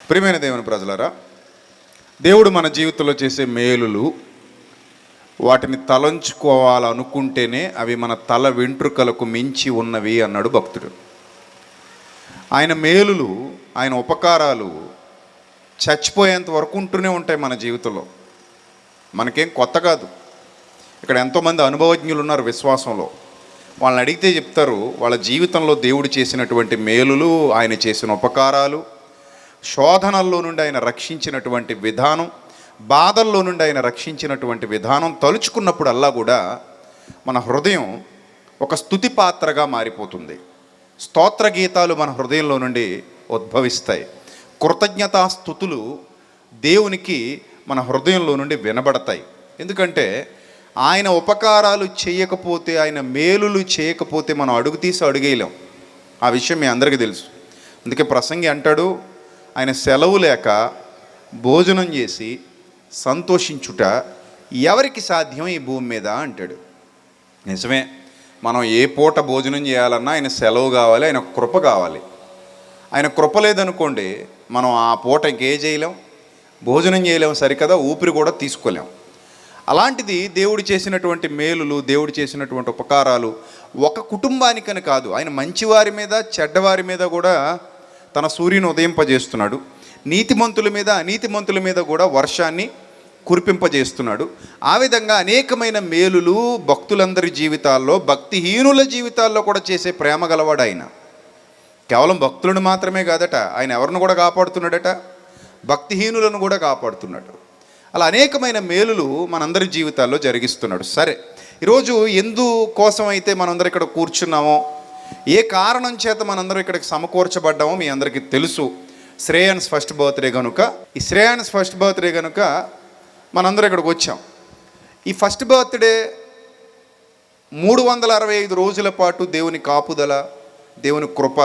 ప్రియమైన దేవుని ప్రజలారా, దేవుడు మన జీవితంలో చేసే మేలులు వాటిని తలంచుకోవాలనుకుంటేనే అవి మన తల వెంట్రుకలకు మించి ఉన్నవి అన్నాడు భక్తుడు. ఆయన మేలులు, ఆయన ఉపకారాలు చచ్చిపోయేంత వరకు ఉంటూనే ఉంటాయి మన జీవితంలో. మనకేం కొత్త కాదు. ఇక్కడ ఎంతోమంది అనుభవజ్ఞులు ఉన్నారు విశ్వాసంలో. వాళ్ళని అడిగితే చెప్తారు వాళ్ళ జీవితంలో దేవుడు చేసినటువంటి మేలులు, ఆయన చేసిన ఉపకారాలు, శోధనల్లో నుండి ఆయన రక్షించినటువంటి విధానం, బాధల్లో నుండి ఆయన రక్షించినటువంటి విధానం తలుచుకున్నప్పుడల్లా కూడా మన హృదయం ఒక స్తుతి పాత్రగా మారిపోతుంది. స్తోత్ర గీతాలు మన హృదయంలో నుండి ఉద్భవిస్తాయి. కృతజ్ఞతాస్తుతులు దేవునికి మన హృదయంలో నుండి వినబడతాయి. ఎందుకంటే ఆయన ఉపకారాలు చేయకపోతే, ఆయన మేలులు చేయకపోతే మనం అడుగు తీసి అడుగేయలేం. ఆ విషయం మీ అందరికీ తెలుసు. అందుకే ప్రసంగి అంటాడు, ఆయన సెలవు లేక భోజనం చేసి సంతోషించుట ఎవరికి సాధ్యం ఈ భూమి మీద అంటాడు. నిజమే, మనం ఏ పూట భోజనం చేయాలన్నా ఆయన సెలవు కావాలి, ఆయన కృప కావాలి. ఆయన కృప లేదనుకోండి, మనం ఆ పూట ఇంకే చేయలేం, భోజనం చేయలేం, సరికదా ఊపిరి కూడా తీసుకోలేం. అలాంటిది దేవుడు చేసినటువంటి మేలులు, దేవుడు చేసినటువంటి ఉపకారాలు ఒక కుటుంబానికని కాదు, ఆయన మంచివారి మీద చెడ్డవారి మీద కూడా తన సూర్యుని ఉదయింపజేస్తున్నాడు. నీతిమంతుల మీద అనీతిమంతుల మీద కూడా వర్షాన్ని కురిపింపజేస్తున్నాడు. ఆ విధంగా అనేకమైన మేలులు భక్తులందరి జీవితాల్లో, భక్తిహీనుల జీవితాల్లో కూడా చేసే ప్రేమ గలవాడు ఆయన. కేవలం భక్తులను మాత్రమే కాదట, ఆయన ఎవరిని కూడా కాపాడుతున్నాడట, భక్తిహీనులను కూడా కాపాడుతున్నాడు. అలా అనేకమైన మేలులు మనందరి జీవితాల్లో జరిగిస్తున్నాడు. సరే, ఈరోజు ఎందుకోసం అయితే మనందరం ఇక్కడ కూర్చున్నామో, ఏ కారణం చేత మనందరం ఇక్కడికి సమకూర్చబడ్డామో మీ అందరికీ తెలుసు. శ్రేయాన్స్ ఫస్ట్ బర్త్డే కనుక, ఈ శ్రేయాన్స్ ఫస్ట్ బర్త్డే కనుక మనందరం ఇక్కడికి వచ్చాం. ఈ ఫస్ట్ బర్త్డే 365 రోజుల పాటు దేవుని కాపుదల, దేవుని కృప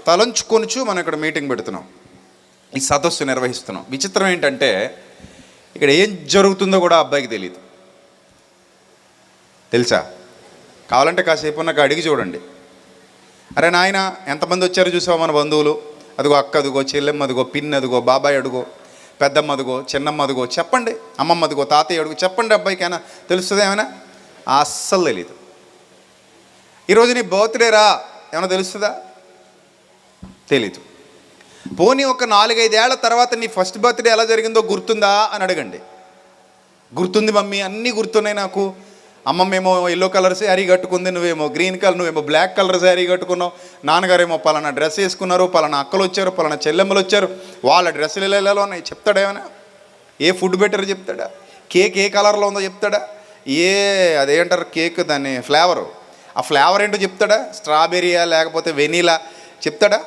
తలంచుకొనుచు మనం ఇక్కడ మీటింగ్ పెడుతున్నాం, ఈ సదస్సు నిర్వహిస్తున్నాం. విచిత్రం ఏంటంటే ఇక్కడ ఏం జరుగుతుందో కూడా అబ్బాయికి తెలియదు. తెలుసా? కావాలంటే కాసేపు నాకు అడిగి చూడండి. అరే నాయన, ఎంతమంది వచ్చారో చూసావా మన బంధువులు? అదిగో అక్క, అదిగో చెల్లెమ్మ, అదిగో పిన్ని, అదిగో బాబాయ్, అడుగో పెద్దమ్మ, అదిగో చిన్నమ్మ, అదిగో చెప్పండి, అమ్మమ్మ, అదిగో తాతయ్య, అడుగు చెప్పండి. అబ్బాయికైనా తెలుస్తుంది ఏమైనా? అస్సలు తెలీదు. ఈరోజు నీ బర్త్డే రా ఏమైనా తెలుస్తుందా? తెలీదు. పోనీ ఒక 4-5 ఏళ్ల తర్వాత నీ ఫస్ట్ బర్త్డే ఎలా జరిగిందో గుర్తుందా అని అడగండి. గుర్తుంది మమ్మీ, అన్నీ గుర్తున్నాయి నాకు. అమ్మమ్మేమో ఎల్లో కలర్ శారీ కట్టుకుంది, నువ్వేమో గ్రీన్ కలర్, నువ్వేమో బ్లాక్ కలర్ శారీ కట్టుకున్నావు, నాన్నగారేమో పలానా డ్రెస్ వేసుకున్నారు, పలానా అక్కలు వచ్చారు, పలానా చెల్లెమ్మలు వచ్చారు, వాళ్ళ డ్రెస్సులు ఎలా ఉన్నాయి చెప్తాడా? ఏమైనా ఏ ఫుడ్ బెటర్ చెప్తాడా? కేక్ ఏ కలర్లో ఉందో చెప్తాడా? అదేంటారు కేక్, దాన్ని ఫ్లేవరు, ఆ ఫ్లేవర్ ఏంటో చెప్తాడా? స్ట్రాబెర్రీయా లేకపోతే వెనీలా చెప్తాడా?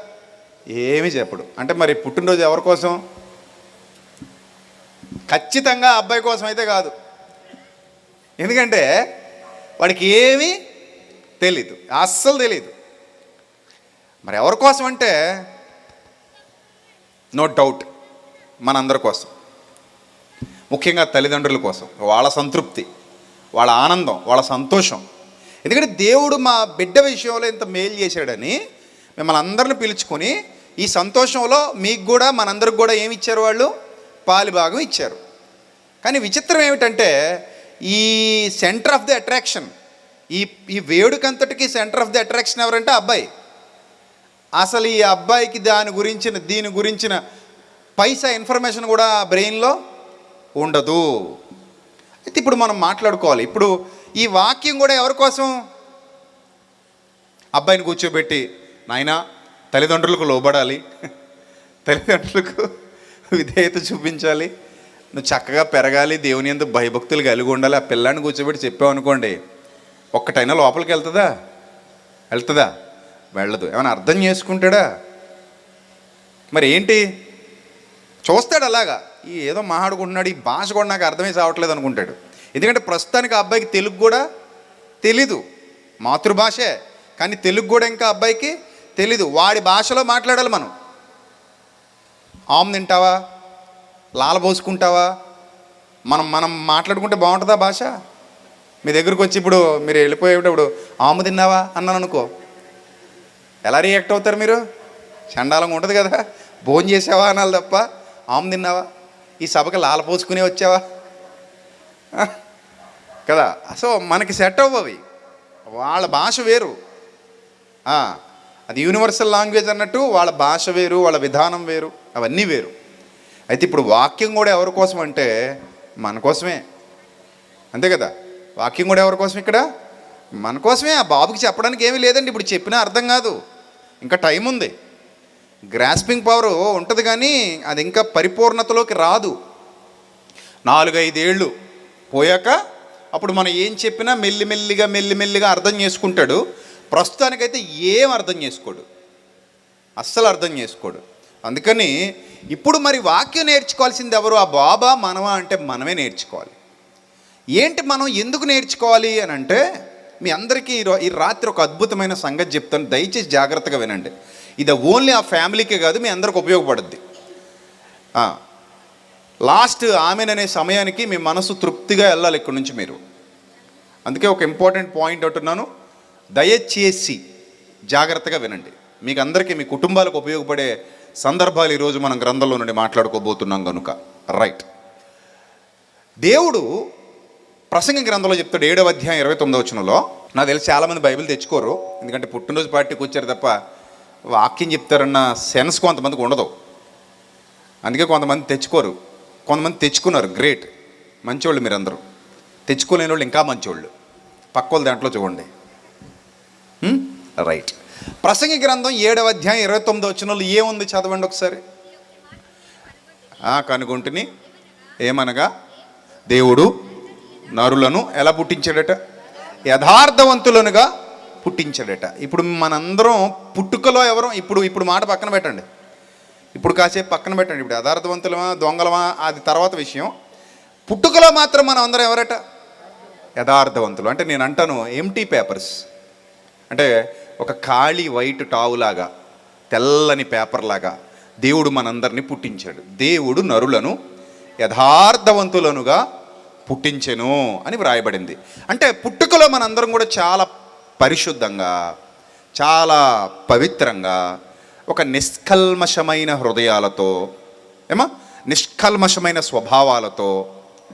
ఏమీ చెప్పడు. అంటే మరి పుట్టినరోజు ఎవరి కోసం? ఖచ్చితంగా అబ్బాయి కోసం అయితే కాదు. ఎందుకంటే వాడికి ఏమీ తెలీదు, అస్సలు తెలీదు. మరి ఎవరి కోసం అంటే నో డౌట్ మనందరి కోసం, ముఖ్యంగా తల్లిదండ్రుల కోసం, వాళ్ళ సంతృప్తి, వాళ్ళ ఆనందం, వాళ్ళ సంతోషం. ఎందుకంటే దేవుడు మా బిడ్డ విషయంలో ఇంత మేలు చేశాడని మిమ్మల్ని అందరిని పిలుచుకొని ఈ సంతోషంలో మీకు కూడా మనందరికి కూడా ఏమి ఇచ్చారు? వాళ్ళు పాలిభాగం ఇచ్చారు. కానీ విచిత్రం ఏమిటంటే ఈ సెంటర్ ఆఫ్ ది అట్రాక్షన్, ఈ వేడుకంతటికి సెంటర్ ఆఫ్ ది అట్రాక్షన్ ఎవరంటే అబ్బాయి. అసలు ఈ అబ్బాయికి దీని గురించిన పైసా ఇన్ఫర్మేషన్ కూడా బ్రెయిన్లో ఉండదు. అయితే ఇప్పుడు మనం మాట్లాడుకోవాలి. ఇప్పుడు ఈ వాక్యం కూడా ఎవరి కోసం? అబ్బాయిని కూర్చోబెట్టి, నాయనా తల్లిదండ్రులకు లోబడాలి, తల్లిదండ్రులకు విధేయత చూపించాలి, నువ్వు చక్కగా పెరగాలి, దేవుని యందు భయభక్తులు కలిగి ఉండాలి. ఆ పిల్లాన్ని కూర్చోబెట్టి చెప్పావనుకోండి, ఒక్కటైనా లోపలికి వెళ్తుందా? వెళ్ళదు. ఏమైనా అర్థం చేసుకుంటాడా? మరి ఏంటి చూస్తాడు అలాగా, ఈ ఏదో మాట్లాడుకుంటున్నాడు, ఈ భాష కూడా నాకు అర్థమై సావట్లేదు అనుకుంటాడు. ఎందుకంటే ప్రస్తుతానికి ఆ అబ్బాయికి తెలుగు కూడా తెలీదు, మాతృభాషే, కానీ తెలుగు కూడా ఇంకా అబ్బాయికి తెలీదు. వాడి భాషలో మాట్లాడాలి మనం. ఆమ్ తింటావా, లాల పోసుకుంటావా, మనం మాట్లాడుకుంటే బాగుంటుందా భాష? మీ దగ్గరకు వచ్చి ఇప్పుడు మీరు వెళ్ళిపోయేటప్పుడు ఆము తిన్నావా అన్నాను అనుకో, ఎలా రియాక్ట్ అవుతారు మీరు? చండాలంగా ఉంటుంది కదా. భోజనం చేసావా అనాలి తప్ప ఆమె తిన్నావా, ఈ సభకి లాలపోసుకునే వచ్చావా కదా. సో మనకి సెట్ అవ్వవి, వాళ్ళ భాష వేరు. అది యూనివర్సల్ లాంగ్వేజ్ అన్నట్టు వాళ్ళ భాష వేరు, వాళ్ళ విధానం వేరు, అవన్నీ వేరు. అయితే ఇప్పుడు వాక్యం కూడా ఎవరి కోసం అంటే మన కోసమే, అంతే కదా. వాక్యం కూడా ఎవరి కోసం ఇక్కడ, మన కోసమే. ఆ బాబుకి చెప్పడానికి ఏమీ లేదండి, ఇప్పుడు చెప్పినా అర్థం కాదు, ఇంకా టైం ఉంది. గ్రాస్పింగ్ పవర్ ఉంటుంది కానీ అది ఇంకా పరిపూర్ణతలోకి రాదు. 4-5 ఏళ్ళు పోయాక అప్పుడు మనం ఏం చెప్పినా మెల్లిమెల్లిగా అర్థం చేసుకుంటాడు. ప్రస్తుతానికైతే ఏం అర్థం చేసుకోడు, అస్సలు అర్థం చేసుకోడు. అందుకని ఇప్పుడు మరి వాక్యం నేర్చుకోవాల్సింది ఎవరు, ఆ బాబా మనమా అంటే మనమే నేర్చుకోవాలి. ఏంటి మనం ఎందుకు నేర్చుకోవాలి అని అంటే, మీ అందరికీ ఈ రాత్రి ఒక అద్భుతమైన సంగతి చెప్తాను, దయచేసి జాగ్రత్తగా వినండి. ఇది ఓన్లీ ఆ ఫ్యామిలీకే కాదు, మీ అందరికి ఉపయోగపడుద్ది. లాస్ట్ ఆమెన్ అనే సమయానికి మీ మనసు తృప్తిగా వెళ్ళాలి ఇక్కడి నుంచి మీరు. అందుకే ఒక ఇంపార్టెంట్ పాయింట్ అంటున్నాను, దయచేసి జాగ్రత్తగా వినండి. మీకు అందరికీ మీ కుటుంబాలకు ఉపయోగపడే సందర్భాలు ఈరోజు మనం గ్రంథంలో నుండి మాట్లాడుకోబోతున్నాం కనుక. రైట్. దేవుడు ప్రసంగ గ్రంథంలో చెప్తాడు 7వ అధ్యాయం 29వ వచనంలో. నాకు తెలిసి చాలామంది బైబిల్ తెచ్చుకోరు, ఎందుకంటే పుట్టినరోజు పార్టీకి వచ్చారు తప్ప వాక్యం చెప్తారన్న సెన్స్ కొంతమందికి ఉండదు. అందుకే కొంతమంది తెచ్చుకోరు, కొంతమంది తెచ్చుకున్నారు. గ్రేట్, మంచోళ్ళు మీరందరూ. తెచ్చుకోలేని వాళ్ళు ఇంకా మంచోళ్ళు, పక్క వాళ్ళు దాంట్లో చూడండి. రైట్. ప్రసంగ గ్రంథం 7వ అధ్యాయం 29వ వచనంలో ఏముంది చదవండి ఒకసారి. కనుగొంటిని ఏమనగా దేవుడు నరులను ఎలా పుట్టించాడట, యథార్థవంతులనుగా పుట్టించాడట. ఇప్పుడు మనందరం పుట్టుకలో ఎవరు, ఇప్పుడు మాట పక్కన పెట్టండి, ఇప్పుడు కాసేపు పక్కన పెట్టండి. ఇప్పుడు యథార్థవంతులమా దొంగలమా అది తర్వాత విషయం. పుట్టుకలో మాత్రం మనం అందరం ఎవరట, యథార్థవంతులు. అంటే నేను అంటాను ఎంటీ పేపర్స్, అంటే ఒక ఖాళీ వైట్ టావులాగా, తెల్లని పేపర్లాగా దేవుడు మనందరినీ పుట్టించాడు. దేవుడు నరులను యథార్థవంతులనుగా పుట్టించెను అని వ్రాయబడింది. అంటే పుట్టుకలో మనందరం కూడా చాలా పరిశుద్ధంగా, చాలా పవిత్రంగా, ఒక నిష్కల్మషమైన హృదయాలతో, నిష్కల్మషమైన స్వభావాలతో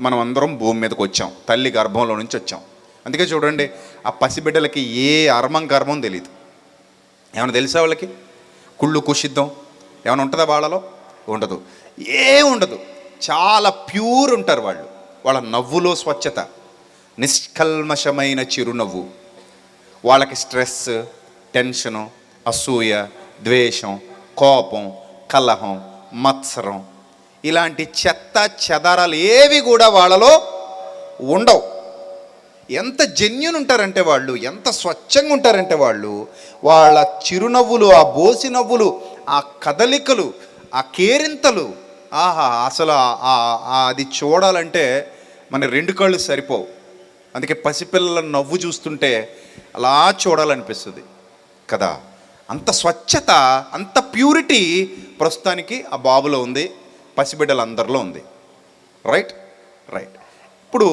మనం అందరం భూమి మీదకి వచ్చాం, తల్లి గర్భంలో నుంచి వచ్చాం. అందుకే చూడండి, ఆ పసిబిడ్డలకి ఏ గర్భం తెలియదు. ఏమైనా తెలుసా వాళ్ళకి? కుళ్ళు కుషిద్ధం ఏమైనా ఉంటుందా వాళ్ళలో? ఉండదు, ఉండదు. చాలా ప్యూర్ ఉంటారు వాళ్ళు. వాళ్ళ నవ్వులో స్వచ్ఛత, నిష్కల్మషమైన చిరునవ్వు. వాళ్ళకి స్ట్రెస్, టెన్షను, అసూయ, ద్వేషం, కోపం, కలహం, మత్సరం ఇలాంటి చెత్త చెదారాలు ఏవి కూడా వాళ్ళలో ఉండవు. ఎంత జెన్యూన్ ఉంటారంటే వాళ్ళు, ఎంత స్వచ్ఛంగా ఉంటారంటే వాళ్ళు, వాళ్ళ చిరునవ్వులు, ఆ బోసి నవ్వులు, ఆ కదలికలు, ఆ కేరింతలు, అసలు అది చూడాలంటే మన 2 కళ్ళు సరిపోవు. అందుకే పసిపిల్లల నవ్వు చూస్తుంటే అలా చూడాలనిపిస్తుంది కదా. అంత స్వచ్ఛత, అంత ప్యూరిటీ ప్రస్తుతానికి ఆ బాబులో ఉంది, పసిబిడ్డలందరిలో ఉంది. రైట్. ఇప్పుడు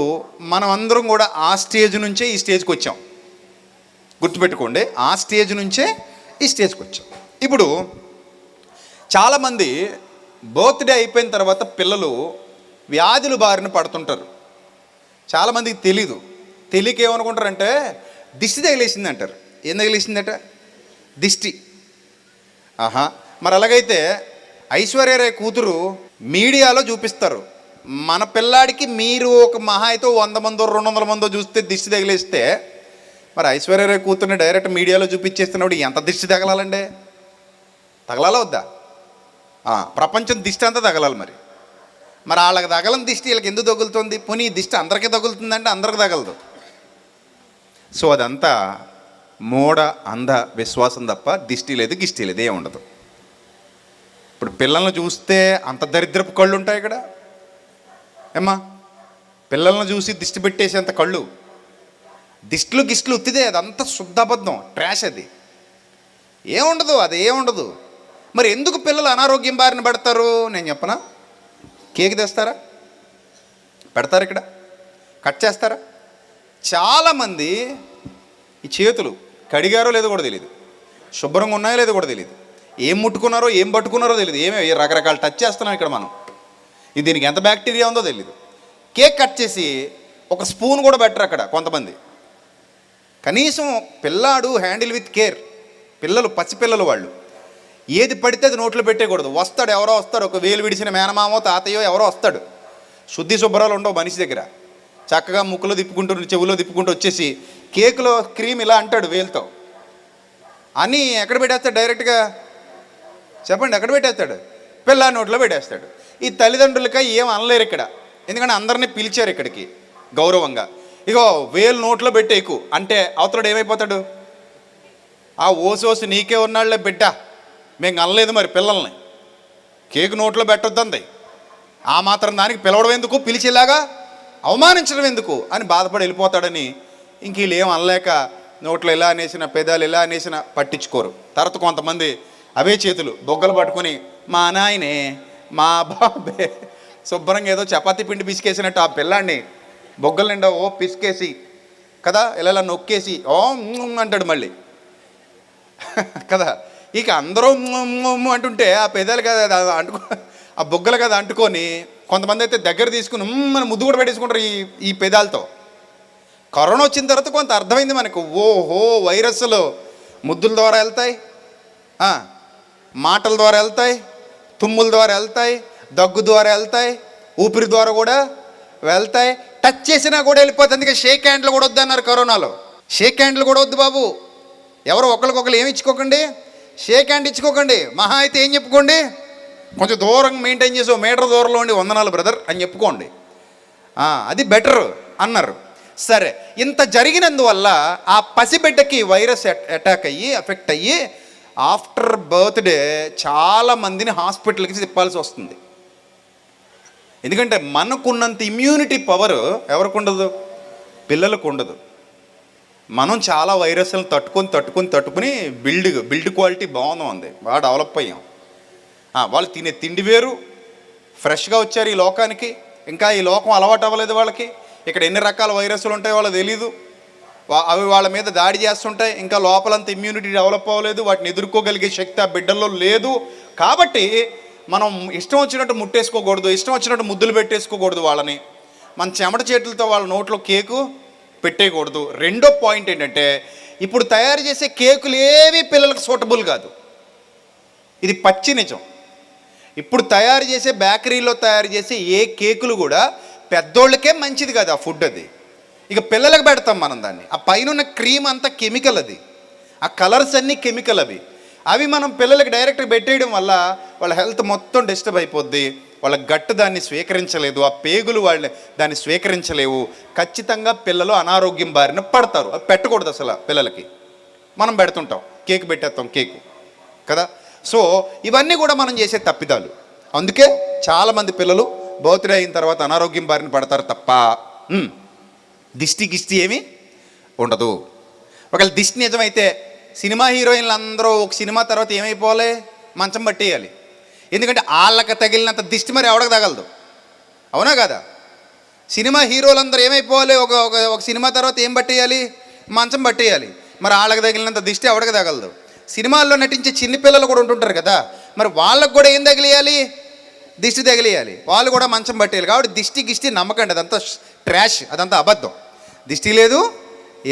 మనం అందరం కూడా ఆ స్టేజ్ నుంచే ఈ స్టేజ్కి వచ్చాం. గుర్తుపెట్టుకోండి, ఆ స్టేజ్ నుంచే ఈ స్టేజ్కి వచ్చాం. ఇప్పుడు చాలామంది బర్త్డే అయిపోయిన తర్వాత పిల్లలు వ్యాధుల బారిన పడుతుంటారు. చాలామందికి తెలీదు. తెలియక ఏమనుకుంటారంటే దిష్టి తగిలేసింది అంటారు. ఏం తగిలేసిందట? దిష్టి. మరి అలాగైతే ఐశ్వర్యరాయ్ కూతురు మీడియాలో చూపిస్తారు. మన పిల్లాడికి మీరు ఒక మహా అయితే 100 మందో 200 మందో చూస్తే దిష్టి తగిలేస్తే, మరి ఐశ్వర్యరాయ్ కూతుర్ని డైరెక్ట్ మీడియాలో చూపించేస్తున్నప్పుడు ఎంత దిష్టి తగలాలండి? తగలాలా వద్దా? ప్రపంచం దిష్టి అంతా తగలాలి. మరి వాళ్ళకి తగలని దిష్టి వీళ్ళకి ఎందుకు తగులుతుంది? పోనీ దిష్టి అందరికీ తగులుతుందంటే అందరికి తగలదు. సో అదంతా మూఢ అంధ విశ్వాసం తప్ప దిష్టి లేదు, గిష్టి లేదు, ఏం ఉండదు. ఇప్పుడు పిల్లల్ని చూస్తే అంత దరిద్రపు కళ్ళు ఉంటాయి ఇక్కడ. పిల్లల్ని చూసి దిష్టి పెట్టేసేంత కళ్ళు, దిష్టిలు గిష్టిలు ఉత్తిదే, అదంతా శుద్ధబద్ధం, ట్రాష్. అది ఏముండదు, అది ఏముండదు. మరి ఎందుకు పిల్లలు అనారోగ్యం బారిన పడతారు? నేను చెప్పనా? కేక్ తెస్తారా, పెడతారు, ఇక్కడ కట్ చేస్తారా? చాలామంది ఈ చేతులు కడిగారో లేదో కూడా తెలియదు, శుభ్రంగా ఉన్నాయో లేదో కూడా తెలియదు. ఏం ముట్టుకున్నారో ఏం పట్టుకున్నారో తెలియదు, రకరకాల టచ్ చేస్తున్నాం ఇక్కడ మనం. ఇది దీనికి ఎంత బ్యాక్టీరియా ఉందో తెలియదు. కేక్ కట్ చేసి ఒక స్పూన్ కూడా పెట్టరు అక్కడ కొంతమంది. కనీసం పిల్లాడు హ్యాండిల్ విత్ కేర్, పిల్లలు పసిపిల్లలు వాళ్ళు ఏది పడితే అది నోట్లో పెట్టేయకూడదు. వస్తాడు, ఎవరో వస్తాడు, ఒక వేలు విడిచిన మేనమామో తాతయ్యో ఎవరో వస్తాడు. శుద్ధి శుభ్రాలు ఉండవు మనిషి దగ్గర. చక్కగా ముక్కులో తిప్పుకుంటూ చెవులో తిప్పుకుంటూ వచ్చేసి కేకులో క్రీమ్ ఇలా అంటాడు వేలుతో అని ఎక్కడ పెట్టేస్తాడు? డైరెక్ట్గా చెప్పండి, ఎక్కడ పెట్టేస్తాడు? పిల్ల నోట్లో పెట్టేస్తాడు. ఈ తల్లిదండ్రులకి ఏం అనలేరు ఇక్కడ, ఎందుకంటే అందరినీ పిలిచారు ఇక్కడికి గౌరవంగా. ఇగో వేలు నోట్లో పెట్టేకు అంటే అవతలడు ఏమైపోతాడు? ఆ ఓసోసి నీకే ఉన్నాళ్లే బిడ్డ, మేము అనలేదు మరి పిల్లల్ని, కేకు నోట్లో పెట్టొద్దంది, ఆ మాత్రం దానికి పిలవడం ఎందుకు, పిలిచేలాగా అవమానించడం ఎందుకు అని బాధపడి వెళ్ళిపోతాడని ఇంక వీళ్ళు ఏం అనలేక నోట్లో ఇలా అనేసిన, పెదాలు ఇలా అనేసిన పట్టించుకోరు. తర్వాత కొంతమంది అవే చేతులు బొగ్గలు పట్టుకొని మా నాయనే మా బాబే శుభ్రంగా ఏదో చపాతీ పిండి పిసికేసినట్టు ఆ పిల్లాన్ని బొగ్గల నిండా ఓ పిసికేసి కదా ఇలా నొక్కేసి ఓ అంటాడు మళ్ళీ కదా. ఇక అందరూ అంటుంటే ఆ పెదాలు కదా అంటుకో, ఆ బొగ్గలు కదా అంటుకొని కొంతమంది అయితే దగ్గర తీసుకుని మన ముద్దు కూడా పెట్టేసుకుంటారు ఈ పెదాలతో. కరోనా వచ్చిన తర్వాత కొంత అర్థమైంది మనకు, ఓహో వైరస్లు ముద్దుల ద్వారా వెళ్తాయి, మాటల ద్వారా వెళ్తాయి, తుమ్ముల ద్వారా వెళ్తాయి, దగ్గు ద్వారా వెళ్తాయి, ఊపిరి ద్వారా కూడా వెళ్తాయి, టచ్ చేసినా కూడా వెళ్ళిపోతుంది. అందుకే షేక్ హ్యాండ్లు కూడా వద్దు అన్నారు కరోనాలో. షేక్ హ్యాండ్లు కూడా వద్దు బాబు, ఎవరు ఒకరికొకరు ఏమి ఇచ్చుకోకండి, షేక్ హ్యాండ్ ఇచ్చుకోకండి. మహా అయితే ఏం చెప్పుకోండి, కొంచెం దూరం మెయింటైన్ చేసి 1 మీటర్ దూరంలో ఉండి వందనాలు బ్రదర్ అని చెప్పుకోండి, అది బెటర్ అన్నారు. సరే, ఇంత జరిగినందువల్ల ఆ పసిబిడ్డకి వైరస్ అటాక్ అయ్యి ఎఫెక్ట్ అయ్యి ఆఫ్టర్ బర్త్డే చాలామందిని హాస్పిటల్కి తిప్పాల్సి వస్తుంది. ఎందుకంటే మనకున్నంత ఇమ్యూనిటీ పవర్ ఎవరికి ఉండదు, పిల్లలకు ఉండదు. మనం చాలా వైరస్లను తట్టుకుని బిల్డ్ క్వాలిటీ బాగుంది, బాగా డెవలప్ అయ్యాం. వాళ్ళు తినే తిండి వేరు, ఫ్రెష్గా వచ్చారు ఈ లోకానికి, ఇంకా ఈ లోకం అలవాటు అవ్వలేదు వాళ్ళకి. ఇక్కడ ఎన్ని రకాల వైరస్లు ఉంటాయో వాళ్ళకి తెలీదు, అవి వాళ్ళ మీద దాడి చేస్తుంటాయి. ఇంకా లోపలంత ఇమ్యూనిటీ డెవలప్ అవ్వలేదు, వాటిని ఎదుర్కోగలిగే శక్తి ఆ బిడ్డల్లో లేదు. కాబట్టి మనం ఇష్టం వచ్చినట్టు ముట్టేసుకోకూడదు, ఇష్టం వచ్చినట్టు ముద్దులు పెట్టేసుకోకూడదు వాళ్ళని. మన చెమట చేతులతో వాళ్ళ నోట్లో కేకు పెట్టేయకూడదు. రెండో పాయింట్ ఏంటంటే, ఇప్పుడు తయారు చేసే కేకులు ఏవి పిల్లలకు సూటబుల్ కాదు. ఇది పచ్చి నిజం. ఇప్పుడు తయారు చేసే బేకరీలో తయారు చేసే ఏ కేకులు కూడా పెద్దోళ్ళకే మంచిది కాదు ఆ ఫుడ్. అది ఇక పిల్లలకు పెడతాం మనం దాన్ని. ఆ పైన క్రీమ్ అంతా కెమికల్, అది ఆ కలర్స్ అన్నీ కెమికల్. అవి మనం పిల్లలకి డైరెక్ట్గా పెట్టేయడం వల్ల వాళ్ళ హెల్త్ మొత్తం డిస్టర్బ్ అయిపోద్ది. వాళ్ళ గట్టు దాన్ని స్వీకరించలేదు, ఆ పేగులు వాళ్ళు దాన్ని స్వీకరించలేవు. ఖచ్చితంగా పిల్లలు అనారోగ్యం బారిన పడతారు. అది పెట్టకూడదు అసలు పిల్లలకి. మనం పెడుతుంటాం, కేక్ పెట్టేస్తాం కేకు కదా. సో ఇవన్నీ కూడా మనం చేసే తప్పిదాలు. అందుకే చాలామంది పిల్లలు బర్త్డే అయిన తర్వాత అనారోగ్యం బారిన పడతారు తప్ప దిష్టి ఏమీ ఉండదు. ఒకవేళ దిష్టి నిజమైతే సినిమా హీరోయిన్లు అందరూ ఒక సినిమా తర్వాత ఏమైపోవాలి, మంచం పట్టేయాలి. ఎందుకంటే వాళ్ళకి తగిలినంత దిష్టి మరి ఎవడకు తగలదు, అవునా కదా. సినిమా హీరోలందరూ ఏమైపోవాలి, ఒక సినిమా తర్వాత ఏం పట్టేయాలి, మంచం పట్టేయాలి. మరి వాళ్ళకి తగిలినంత దిష్టి ఎవడకు తగలదు. సినిమాల్లో నటించే చిన్నపిల్లలు కూడా ఉంటుంటారు కదా, మరి వాళ్ళకు కూడా ఏం తగిలియాలి, దిష్టి తగిలియాలి, వాళ్ళు కూడా మంచం పట్టేయాలి. కాబట్టి దిష్టి నమ్మకండి, అదంతా ట్రాష్, అదంతా అబద్ధం. దిష్టి లేదు,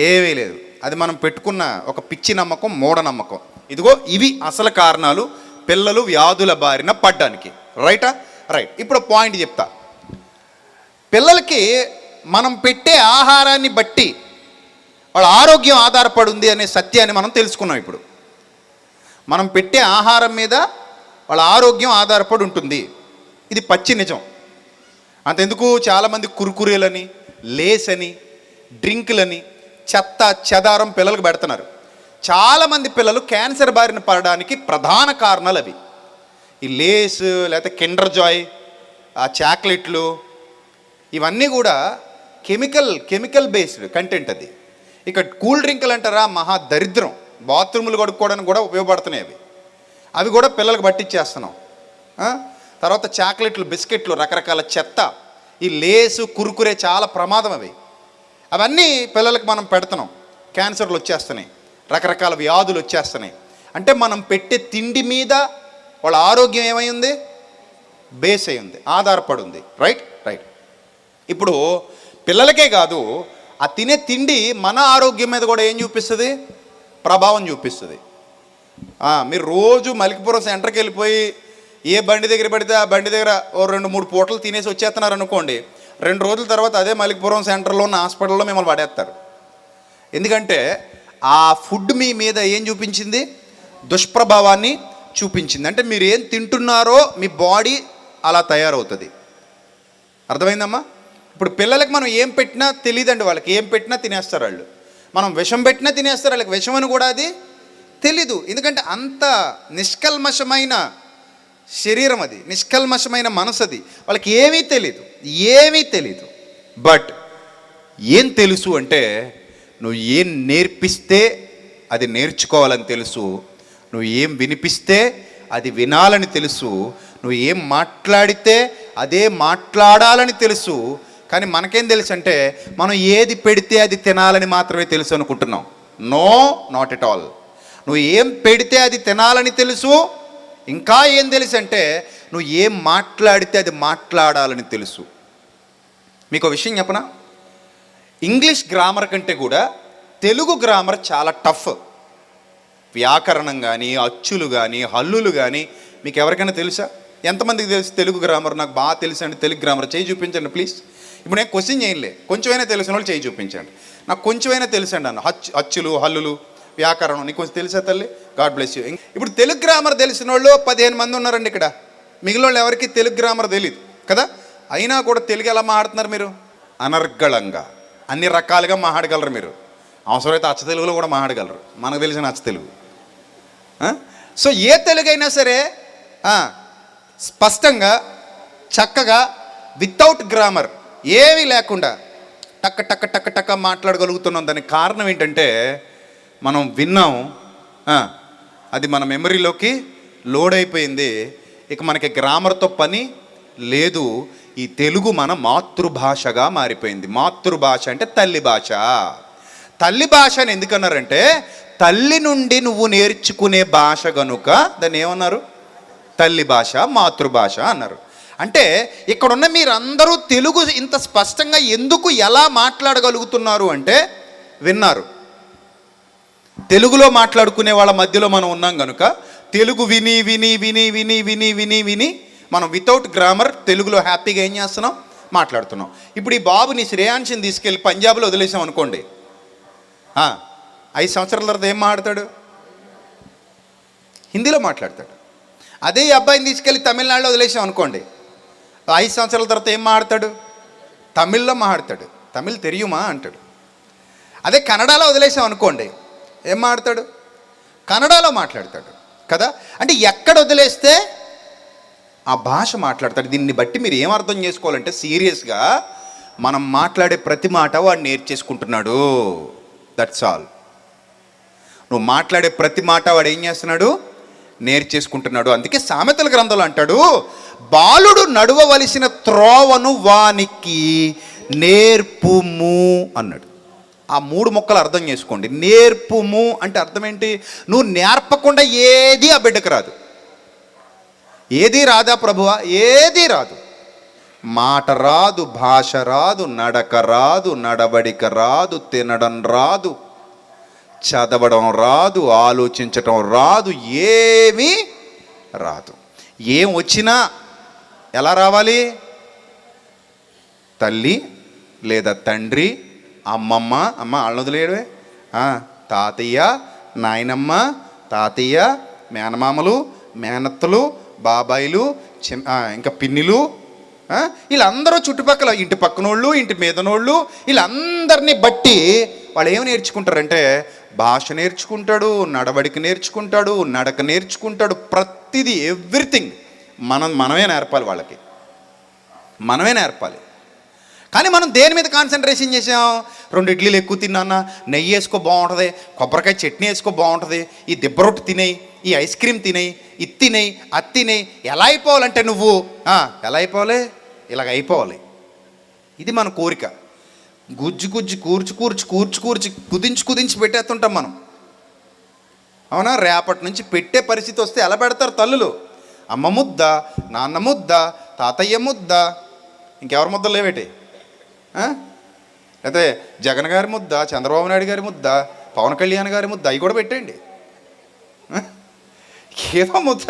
ఏమీ లేదు. అది మనం పెట్టుకున్న ఒక పిచ్చి నమ్మకం, మూఢనమ్మకం. ఇదిగో ఇవి అసలు కారణాలు పిల్లలు వ్యాధుల బారిన పడ్డానికి. రైటా? రైట్. ఇప్పుడు పాయింట్ చెప్తా. పిల్లలకి మనం పెట్టే ఆహారాన్ని బట్టి వాళ్ళ ఆరోగ్యం ఆధారపడి ఉంది అనే సత్యాన్ని మనం తెలుసుకున్నాం. ఇప్పుడు మనం పెట్టే ఆహారం మీద వాళ్ళ ఆరోగ్యం ఆధారపడి ఉంటుంది. ఇది పచ్చి నిజం. అంతెందుకు చాలామంది కురుకురేలని, లేస్ అని, డ్రింకులని, చెత్త చెదారం పిల్లలకు పెడుతున్నారు. చాలామంది పిల్లలు క్యాన్సర్ బారిన పడడానికి ప్రధాన కారణాలు అవి. ఈ లేస్, లేకపోతే కిండర్ జాయ్, ఆ చాక్లెట్లు, ఇవన్నీ కూడా కెమికల్ బేస్డ్ కంటెంట్. అది ఇక కూల్ డ్రింకులు అంటారా, మహా దరిద్రం. బాత్రూములు కడుక్కోవడానికి కూడా ఉపయోగపడుతున్నాయి అవి కూడా పిల్లలకు పట్టించేస్తున్నాం. తర్వాత చాక్లెట్లు, బిస్కెట్లు, రకరకాల చెత్త, ఈ లేసు, కురుకురే చాలా ప్రమాదం. అవన్నీ పిల్లలకు మనం పెడుతున్నాం. క్యాన్సర్లు వచ్చేస్తున్నాయి, రకరకాల వ్యాధులు వచ్చేస్తున్నాయి. అంటే మనం పెట్టే తిండి మీద వాళ్ళ ఆరోగ్యం ఏమై ఉంది, బేస్ అయి ఉంది, ఆధారపడి ఉంది. రైట్. ఇప్పుడు పిల్లలకే కాదు, ఆ తినే తిండి మన ఆరోగ్యం మీద కూడా ఏం చూపిస్తుంది, ప్రభావం చూపిస్తుంది. మీరు రోజు మలికిపురం సెంటర్కి వెళ్ళిపోయి ఏ బండి దగ్గర పడితే ఆ బండి దగ్గర ఓ 2-3 పూటలు తినేసి వచ్చేస్తున్నారు అనుకోండి, 2 రోజుల తర్వాత అదే మలికిపురం సెంటర్లో ఉన్న హాస్పిటల్లో మిమ్మల్ని పడేస్తారు. ఎందుకంటే ఆ ఫుడ్ మీ మీద ఏం చూపించింది, దుష్ప్రభావాన్ని చూపించింది. అంటే మీరు ఏం తింటున్నారో మీ బాడీ అలా తయారవుతుంది. అర్థమైందమ్మా? ఇప్పుడు పిల్లలకి మనం ఏం పెట్టినా తెలియదండి, వాళ్ళకి ఏం పెట్టినా తినేస్తారు వాళ్ళు. మనం విషం పెట్టినా తినేస్తారు, వాళ్ళకి విషం అని కూడా అది తెలీదు. ఎందుకంటే అంత నిష్కల్మషమైన శరీరం అది, నిష్కల్మషమైన మనసు అది. వాళ్ళకి ఏమీ తెలీదు. బట్ ఏం తెలుసు అంటే, నువ్వు ఏం నేర్పిస్తే అది నేర్చుకోవాలని తెలుసు, నువ్వు ఏం వినిపిస్తే అది వినాలని తెలుసు, నువ్వు ఏం మాట్లాడితే అదే మాట్లాడాలని తెలుసు. కానీ మనకేం తెలుసు అంటే, మనం ఏది పెడితే అది తినాలని మాత్రమే తెలుసు అనుకుంటున్నాం. No, not at all. నువ్వు ఏం పెడితే అది తినాలని తెలుసు. ఇంకా ఏం తెలుసు అంటే, నువ్వు ఏం మాట్లాడితే అది మాట్లాడాలని తెలుసు. మీకు ఒక విషయం చెప్పనా, ఇంగ్లీష్ గ్రామర్ కంటే కూడా తెలుగు గ్రామర్ చాలా టఫ్. వ్యాకరణం కానీ, అచ్చులు కానీ, హల్లులు కానీ మీకు ఎవరికైనా తెలుసా? ఎంతమందికి తెలుసు తెలుగు గ్రామర్? నాకు బాగా తెలుసు అండి తెలుగు గ్రామర్. చేయి చూపించండి ప్లీజ్. ఇప్పుడు నేను క్వశ్చన్ చేయలే, కొంచెమైనా తెలిసిన వాళ్ళు చేయి చూపించండి. నాకు కొంచెమైనా తెలుసండి అన్న, అచ్చులు, హల్లులు, వ్యాకరణం నీకు కొంచెం తెలుసా తల్లి? God bless you. ఇప్పుడు తెలుగు గ్రామర్ తెలిసిన వాళ్ళు 15 మంది ఉన్నారండి ఇక్కడ. మిగిలిన వాళ్ళు ఎవరికి తెలుగు గ్రామర్ తెలియదు కదా. అయినా కూడా తెలుగు ఎలా మాట్లాడుతున్నారు మీరు? అనర్గళంగా, అన్ని రకాలుగా మాట్లాడగలరు మీరు. అవసరమైతే అచ్చ తెలుగులో కూడా మాట్లాడగలరు, మనకు తెలిసిన అచ్చ తెలుగు. సో ఏ తెలుగు అయినా సరే స్పష్టంగా, చక్కగా, వితౌట్ గ్రామర్ ఏమీ లేకుండా టక్క టక్క టక్క టక్క మాట్లాడగలుగుతున్నాం. దానికి కారణం ఏంటంటే, మనం విన్నాం, అది మన మెమరీలోకి లోడ్ అయిపోయింది. ఇక మనకి గ్రామర్తో పని లేదు. ఈ తెలుగు మన మాతృభాషగా మారిపోయింది. మాతృభాష అంటే తల్లి భాష. తల్లి భాష అని ఎందుకన్నారంటే, తల్లి నుండి నువ్వు నేర్చుకునే భాష గనుక దాన్ని ఏమన్నారు? తల్లి భాష, మాతృభాష అన్నారు. అంటే ఇక్కడున్న మీరందరూ తెలుగు ఇంత స్పష్టంగా ఎందుకు, ఎలా మాట్లాడగలుగుతున్నారు అంటే విన్నారు. తెలుగులో మాట్లాడుకునే వాళ్ళ మధ్యలో మనం ఉన్నాం కనుక తెలుగు విని విని విని విని విని విని విని మనం వితౌట్ గ్రామర్ తెలుగులో హ్యాపీగా ఏం చేస్తున్నాం, మాట్లాడుతున్నాం. ఇప్పుడు ఈ బాబుని శ్రేయాంశిని తీసుకెళ్ళి పంజాబ్లో వదిలేసాం అనుకోండి, 5 సంవత్సరాల తర్వాత ఏం మాట్లాడతాడు? హిందీలో మాట్లాడతాడు. అదే ఈ అబ్బాయిని తీసుకెళ్ళి తమిళనాడులో వదిలేసాం అనుకోండి, 5 సంవత్సరాల తర్వాత ఏం మాట్లాడతాడు? తమిళ్లో మాట్లాడతాడు. తమిళ్ తెలియమా అంటాడు. అదే కన్నడలో వదిలేసాం అనుకోండి, ఏం మాట్లాడతాడు? కన్నడలో మాట్లాడతాడు కదా. అంటే ఎక్కడ వదిలేస్తే ఆ భాష మాట్లాడతాడు. దీన్ని బట్టి మీరు ఏం అర్థం చేసుకోవాలంటే, సీరియస్గా మనం మాట్లాడే ప్రతి మాట వాడు నేర్చేసుకుంటున్నాడు. That's all. నువ్వు మాట్లాడే ప్రతి మాట వాడు ఏం చేస్తున్నాడు? నేర్చేసుకుంటున్నాడు. అందుకే సామెతల గ్రంథంలో అంటాడు, బాలుడు నడవవలసిన త్రోవను వానికి నేర్పుము అన్నాడు. ఆ 3 ముక్కలు అర్థం చేసుకోండి. నేర్పుము అంటే అర్థం ఏంటి? నువ్వు నేర్పకుండా ఏది ఆ బిడ్డకు రాదు. ఏది రాదా ప్రభువా? ఏది రాదు. మాట రాదు, భాష రాదు, నడక రాదు, నడవడిక రాదు, తినడం రాదు, చదవడం రాదు, ఆలోచించటం రాదు, ఏమీ రాదు. ఏం వచ్చినా ఎలా రావాలి? తల్లి లేదా తండ్రి, అమ్మమ్మ, వాళ్ళని వదిలేయడమే, తాతయ్య, నాయనమ్మ, తాతయ్య, మేనమామలు, మేనత్తలు, బాబాయిలు, ఇంకా పిన్నిలు, వీళ్ళందరూ చుట్టుపక్కల ఇంటి పక్కనోళ్ళు, ఇంటి మీదనోళ్ళు, వీళ్ళందరినీ బట్టి వాళ్ళు ఏమి నేర్చుకుంటారంటే, భాష నేర్చుకుంటాడు, నడవడిక నేర్చుకుంటాడు, నడక నేర్చుకుంటాడు, ప్రతిదీ, ఎవ్రీథింగ్ మనమే నేర్పాలి వాళ్ళకి, మనమే నేర్పాలి. కానీ మనం దేని మీద కాన్సన్ట్రేషన్ చేసాం? 2 ఇడ్లీలు ఎక్కువ తిన్నా, నెయ్యి వేసుకో బాగుంటుంది, కొబ్బరికాయ చట్నీ వేసుకో బాగుంటుంది, ఈ దిబ్బ రొట్టి తినేయి, ఈ ఐస్ క్రీమ్ తినేయి, ఇది తినేయి, అది తినేయి. ఎలా అయిపోవాలంటే నువ్వు ఎలా అయిపోవాలి? ఇలాగ అయిపోవాలి. ఇది మన కోరిక. గుజ్జు కూర్చి కుదించి పెట్టేస్తుంటాం మనం. అవునా? రేపటి నుంచి పెట్టే పరిస్థితి వస్తే ఎలా పెడతారు తల్లులు? అమ్మ ముద్ద, నాన్న ముద్ద, తాతయ్య ముద్ద, ఇంకెవరి ముద్దలు లేవేటి? అయితే జగన్ గారి ముద్ద, చంద్రబాబు నాయుడు గారి ముద్ద, పవన్ కళ్యాణ్ గారి ముద్ద, అవి కూడా పెట్టండి. ఏదో ముద్ద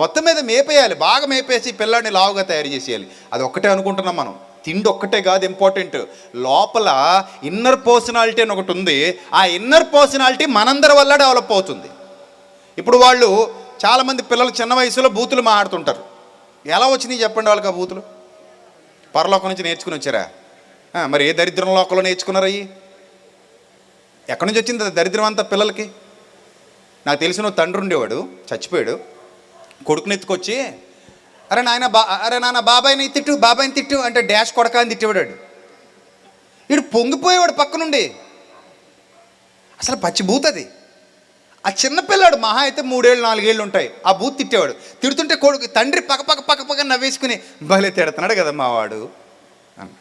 మొత్తం మీద మేపేయాలి, బాగా మేపేసి పిల్లాడిని లావుగా తయారు చేసేయాలి. అది ఒక్కటే అనుకుంటున్నాం మనం. తిండి ఒక్కటే కాదు ఇంపార్టెంట్, లోపల ఇన్నర్ పర్సనాలిటీ అని ఒకటి ఉంది. ఆ ఇన్నర్ పర్సనాలిటీ మనందరి వల్ల డెవలప్ అవుతుంది. ఇప్పుడు వాళ్ళు చాలామంది పిల్లలు చిన్న వయసులో బూతులు మాట్లాడుతుంటారు. ఎలా వచ్చినాయి చెప్పండి వాళ్ళకి ఆ బూతులు? పరలోకం నుంచి నేర్చుకుని వచ్చారా? మరి ఏ దరిద్రం లోకంలో నేర్చుకున్నారు? అయ్యి ఎక్కడి నుంచి వచ్చింది దరిద్రం అంతా పిల్లలకి? నాకు తెలిసిన తండ్రి ఉండేవాడు, చచ్చిపోయాడు. కొడుకుని ఎత్తుకొచ్చి, అరే నాన్న బాబాయ్ని తిట్టు, బాబాయ్ని తిట్టు అంటే డాష్ కొడక అని తిట్టేవాడు. వీడు పొంగిపోయేవాడు పక్క నుండి. అసలు పచ్చి బూత్ అది. ఆ చిన్నపిల్లాడు మహా అయితే 3 ఏళ్ళు 4 ఏళ్ళు ఉంటాయి. ఆ బూత్ తిట్టేవాడు. తిడుతుంటే కొడుకు తండ్రి పక్క నవ్వేసుకుని భలే తిడుతున్నాడు కదా మా వాడు అని.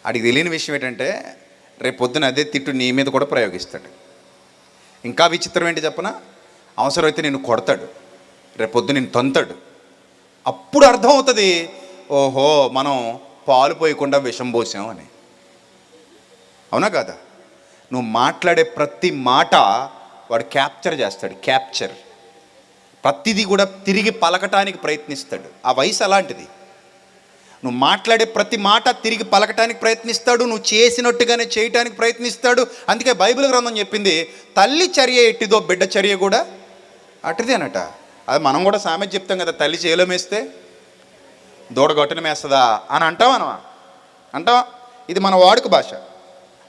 ఆడికి తెలియని విషయం ఏంటంటే రేపు పొద్దున అదే తిట్టు నీ మీద కూడా ప్రయోగిస్తాడు. ఇంకా విచిత్రం ఏంటి చెప్పనా? అవసరమైతే నిన్ను కొడతాడు, రేపు పొద్దున నిన్ను తంతాడు. అప్పుడు అర్థమవుతుంది, ఓహో మనం పాలు పోయకుండా విషం పోసాం అని. అవునా కాదా? నువ్వు మాట్లాడే ప్రతి మాట వాడు క్యాప్చర్ చేస్తాడు. క్యాప్చర్ ప్రతిదీ కూడా తిరిగి పలకటానికి ప్రయత్నిస్తాడు. ఆ వయసు అలాంటిది. నువ్వు మాట్లాడే ప్రతి మాట తిరిగి పలకటానికి ప్రయత్నిస్తాడు, నువ్వు చేసినట్టుగానే చేయటానికి ప్రయత్నిస్తాడు. అందుకే బైబిల్ గ్రంథం చెప్పింది, తల్లి చర్య ఎట్టిదో బిడ్డ చర్య కూడా అటుదేనట. అది మనం కూడా సామెత చెప్తాం కదా, తల్లి చేలో మేస్తే దూడ గట్టున మేస్తుందా అని అంటావా? ఇది మన వాడుక భాష.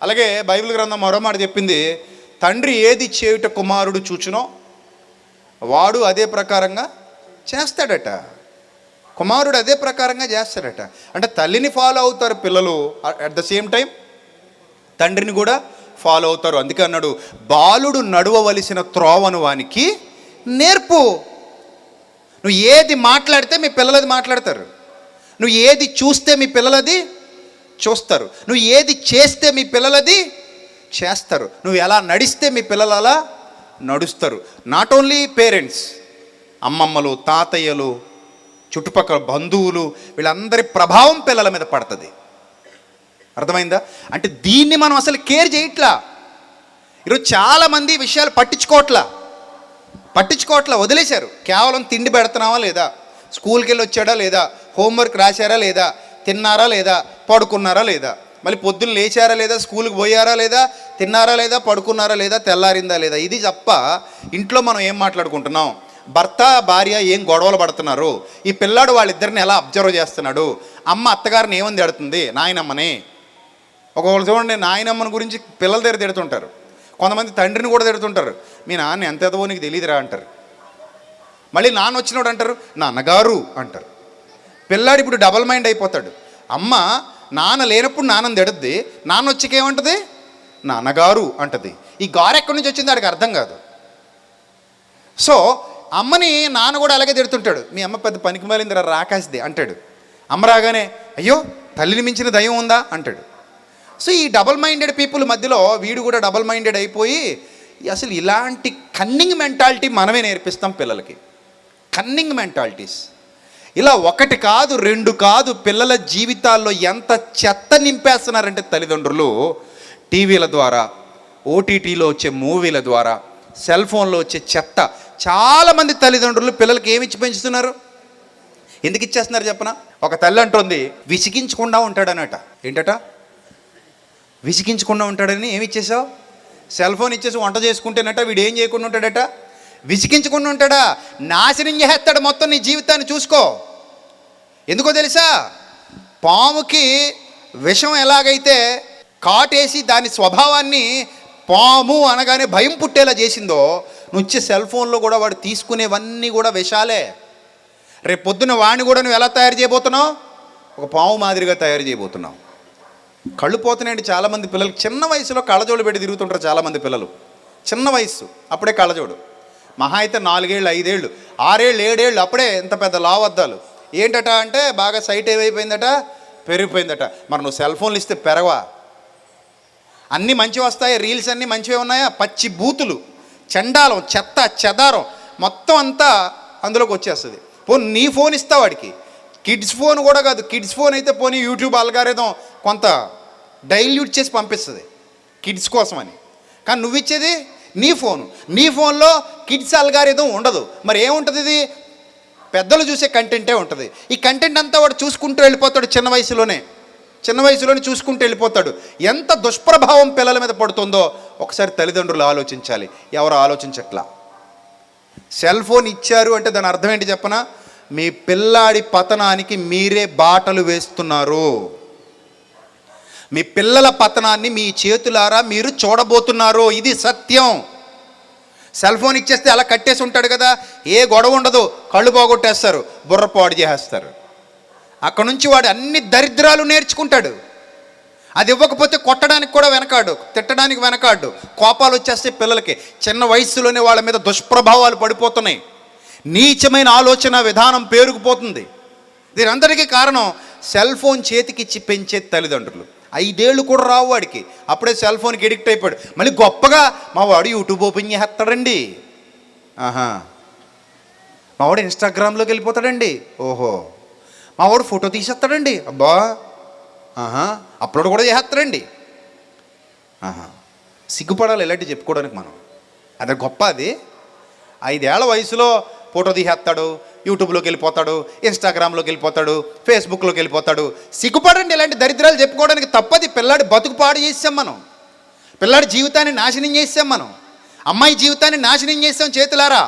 అలాగే బైబిల్ గ్రంథం మరో మాట చెప్పింది, తండ్రి ఏది చేయుట కుమారుడు చూచునో వాడు అదే ప్రకారంగా చేస్తాడట. కుమారుడు అదే ప్రకారంగా చేస్తాడట. అంటే తల్లిని ఫాలో అవుతారు పిల్లలు, అట్ ద సేమ్ టైం తండ్రిని కూడా ఫాలో అవుతారు. అందుకే అన్నాడు, బాలుడు నడవవలసిన త్రోవను వానికి నేర్పు. నువ్వు ఏది మాట్లాడితే మీ పిల్లలది మాట్లాడతారు, నువ్వు ఏది చూస్తే మీ పిల్లలది చూస్తారు, నువ్వు ఏది చేస్తే మీ పిల్లలది చేస్తారు, నువ్వు ఎలా నడిస్తే మీ పిల్లలు అలా నడుస్తారు. నాట్ ఓన్లీ పేరెంట్స్, అమ్మమ్మలు, తాతయ్యలు, చుట్టుపక్కల బంధువులు, వీళ్ళందరి ప్రభావం పిల్లల మీద పడుతుంది. అర్థమైందా? అంటే దీన్ని మనం అసలు కేర్ చేయట్లా. ఈరోజు చాలామంది విషయాలు పట్టించుకోవట్లా, వదిలేశారు. కేవలం తిండి పెడుతున్నావా లేదా, స్కూల్కి వెళ్ళి వచ్చాడా లేదా, హోంవర్క్ రాశారా లేదా, తిన్నారా లేదా, పడుకున్నారా లేదా, మళ్ళీ పొద్దున్న లేచారా లేదా, స్కూల్కి పోయారా లేదా, తిన్నారా లేదా, పడుకున్నారా లేదా, తెల్లారిందా లేదా, ఇది తప్ప ఇంట్లో మనం ఏం మాట్లాడుకుంటున్నాం, భర్త భార్య ఏం గొడవలు పడుతున్నారు, ఈ పిల్లాడు వాళ్ళిద్దరిని ఎలా అబ్జర్వ్ చేస్తున్నాడు, అమ్మ అత్తగారిని ఏమని తిడుతుంది, నాయనమ్మని. ఒకవేళ చూడండి, నాయనమ్మని గురించి పిల్లల దగ్గర తిడుతుంటారు, కొంతమంది తండ్రిని కూడా తిడుతుంటారు, మీ నాన్న ఎంత ఎదవో నీకు తెలియదురా అంటారు. మళ్ళీ నాన్న వచ్చినోడు అంటారు నాన్నగారు అంటారు. పిల్లాడు ఇప్పుడు డబల్ మైండ్ అయిపోతాడు. అమ్మ నాన్న లేనప్పుడు నాన్నని తిడుద్ది, నాన్న వచ్చేకేమంటుంది నాన్నగారు అంటది. ఈ గారు ఎక్కడి నుంచి వచ్చింది వాడికి అర్థం కాదు. సో అమ్మని నాన్న కూడా అలాగే తిడుతుంటాడు, మీ అమ్మ పెద్ద పనికి మాలిందిరా రాకాసిది అంటాడు. అమ్మ రాగానే అయ్యో తల్లిని మించిన దయ్యం ఉందా అంటాడు. సో ఈ డబల్ మైండెడ్ పీపుల్ మధ్యలో వీడు కూడా డబల్ మైండెడ్ అయిపోయి అసలు ఇలాంటి కన్నింగ్ మెంటాలిటీ మనమే నేర్పిస్తాం పిల్లలకి. కన్నింగ్ మెంటాలిటీస్ ఇలా 1 కాదు 2 కాదు పిల్లల జీవితాల్లో ఎంత చెత్త నింపేస్తున్నారంటే తల్లిదండ్రులు, టీవీల ద్వారా, ఓటీటీలో వచ్చే మూవీల ద్వారా, సెల్ ఫోన్లో వచ్చే చెత్త. చాలామంది తల్లిదండ్రులు పిల్లలకి ఏమి ఇచ్చి పెంచుతున్నారు? ఎందుకు ఇచ్చేస్తున్నారు చెప్పనా? ఒక తల్లి అంటుంది విసిగించకుండా ఉంటాడనట. ఏంటట? విసిగించకుండా ఉంటాడని ఏమి ఇచ్చేసావు? సెల్ ఫోన్ ఇచ్చేసి వంట చేసుకుంటేనట వీడు ఏం చేయకుండా ఉంటాడట? విసిగించకుండా ఉంటాడా? నాశనం చేస్తాడు మొత్తం నీ జీవితాన్ని. చూసుకో. ఎందుకో తెలుసా? పాముకి విషం ఎలాగైతే కాటేసి దాని స్వభావాన్ని పాము అనగానే భయం పుట్టేలా చేసిందో, నువ్వు ఇచ్చే సెల్ ఫోన్లో కూడా వాడు తీసుకునేవన్నీ కూడా విషాలే. రేపు పొద్దున్న వాడిని కూడా నువ్వు ఎలా తయారు చేయబోతున్నావు? ఒక పాము మాదిరిగా తయారు చేయబోతున్నావు. కళ్ళు పోతున్నాయండి చాలామంది పిల్లలకి. చిన్న వయసులో కళ్ళజోడు పెట్టి తిరుగుతుంటారు చాలామంది పిల్లలు. చిన్న వయసు అప్పుడే కళ్ళజోడు. మహా అయితే 4 ఏళ్ళు 5 ఏళ్ళు 6 ఏళ్ళు 7 ఏళ్ళు అప్పుడే ఎంత పెద్ద లావద్దాలు. ఏంటట అంటే బాగా సైట్ ఏమైపోయిందట, పెరిగిపోయిందట. మరి నువ్వు సెల్ ఫోన్లు ఇస్తే పెరగవా? అన్నీ మంచివి వస్తాయి, రీల్స్ అన్నీ మంచివే ఉన్నాయా? పచ్చి బూతులు, చండాలం, చెత్త చెదారం మొత్తం అంతా అందులోకి వచ్చేస్తుంది. పోనీ నీ ఫోన్ ఇస్తావు వాడికి, కిడ్స్ ఫోన్ కూడా కాదు, కిడ్స్ ఫోన్ అయితే పోనీ యూట్యూబ్ అల్గారిథం కొంత డైల్యూట్ చేసి పంపిస్తుంది కిడ్స్ కోసమని. కానీ నువ్వు ఇచ్చేది నీ ఫోను, నీ ఫోన్లో కిడ్స్ అల్గారిథం ఉండదు. మరి ఏముంటుంది? ఇది పెద్దలు చూసే కంటెంటే ఉంటుంది. ఈ కంటెంట్ అంతా వాడు చూసుకుంటూ వెళ్ళిపోతాడు, చిన్న వయసులోనే చూసుకుంటూ వెళ్ళిపోతాడు. ఎంత దుష్ప్రభావం పిల్లల మీద పడుతుందో ఒకసారి తల్లిదండ్రులు ఆలోచించాలి. ఎవరు ఆలోచించట్లా. సెల్ ఫోన్ ఇచ్చారు అంటే దాని అర్థం ఏంటి చెప్పనా? మీ పిల్లాడి పతనానికి మీరే బాటలు వేస్తున్నారు. మీ పిల్లల పతనాన్ని మీ చేతులారా మీరు చూడబోతున్నారు. ఇది సత్యం. సెల్ ఫోన్ ఇచ్చేస్తే అలా కట్టేసి ఉంటాడు కదా, ఏ గొడవ ఉండదు, కళ్ళు పోగొట్టేస్తారు, బుర్రపాడు చేసేస్తారు. అక్కడ నుంచి వాడు అన్ని దరిద్రాలు నేర్చుకుంటాడు. అది ఇవ్వకపోతే కొట్టడానికి కూడా వెనకాడు, తిట్టడానికి వెనకాడు. కోపాలు వచ్చేస్తే పిల్లలకి చిన్న వయసులోనే వాళ్ళ మీద దుష్ప్రభావాలు పడిపోతున్నాయి. నీచమైన ఆలోచన విధానం పేరుకుపోతుంది. దీనందరికీ కారణం సెల్ ఫోన్ చేతికిచ్చి పెంచే తల్లిదండ్రులు. 5 ఏళ్ళు కూడా రావు వాడికి, అప్పుడే సెల్ ఫోన్కి ఎడిక్ట్ అయిపోయాడు. మళ్ళీ గొప్పగా మా వాడు యూట్యూబ్ ఓపెన్ చేస్తాడండి, మా వాడు ఇన్స్టాగ్రామ్లోకి వెళ్ళిపోతాడండి, ఓహో మా వాడు ఫోటో తీసేస్తాడండి, అబ్బా అప్లోడ్ కూడా చేస్తాడండి. సిగ్గుపడాలి ఇలాంటివి చెప్పుకోవడానికి మనం. అదే గొప్ప. అది 5 ఏళ్ల వయసులో ఫోటో తీసేస్తాడు, యూట్యూబ్లోకి వెళ్ళిపోతాడు, ఇన్స్టాగ్రామ్లోకి వెళ్ళిపోతాడు, ఫేస్బుక్లోకి వెళ్ళిపోతాడు. సిగ్గుపడండి ఇలాంటి దరిద్రాలు చెప్పుకోవడానికి. తప్పది. పిల్లాడి బతుకు పాడు చేసాం మనం, పిల్లాడి జీవితాన్ని నాశనం చేసాం మనం, అమ్మాయి జీవితాన్ని నాశనం చేసాం చేతులారా.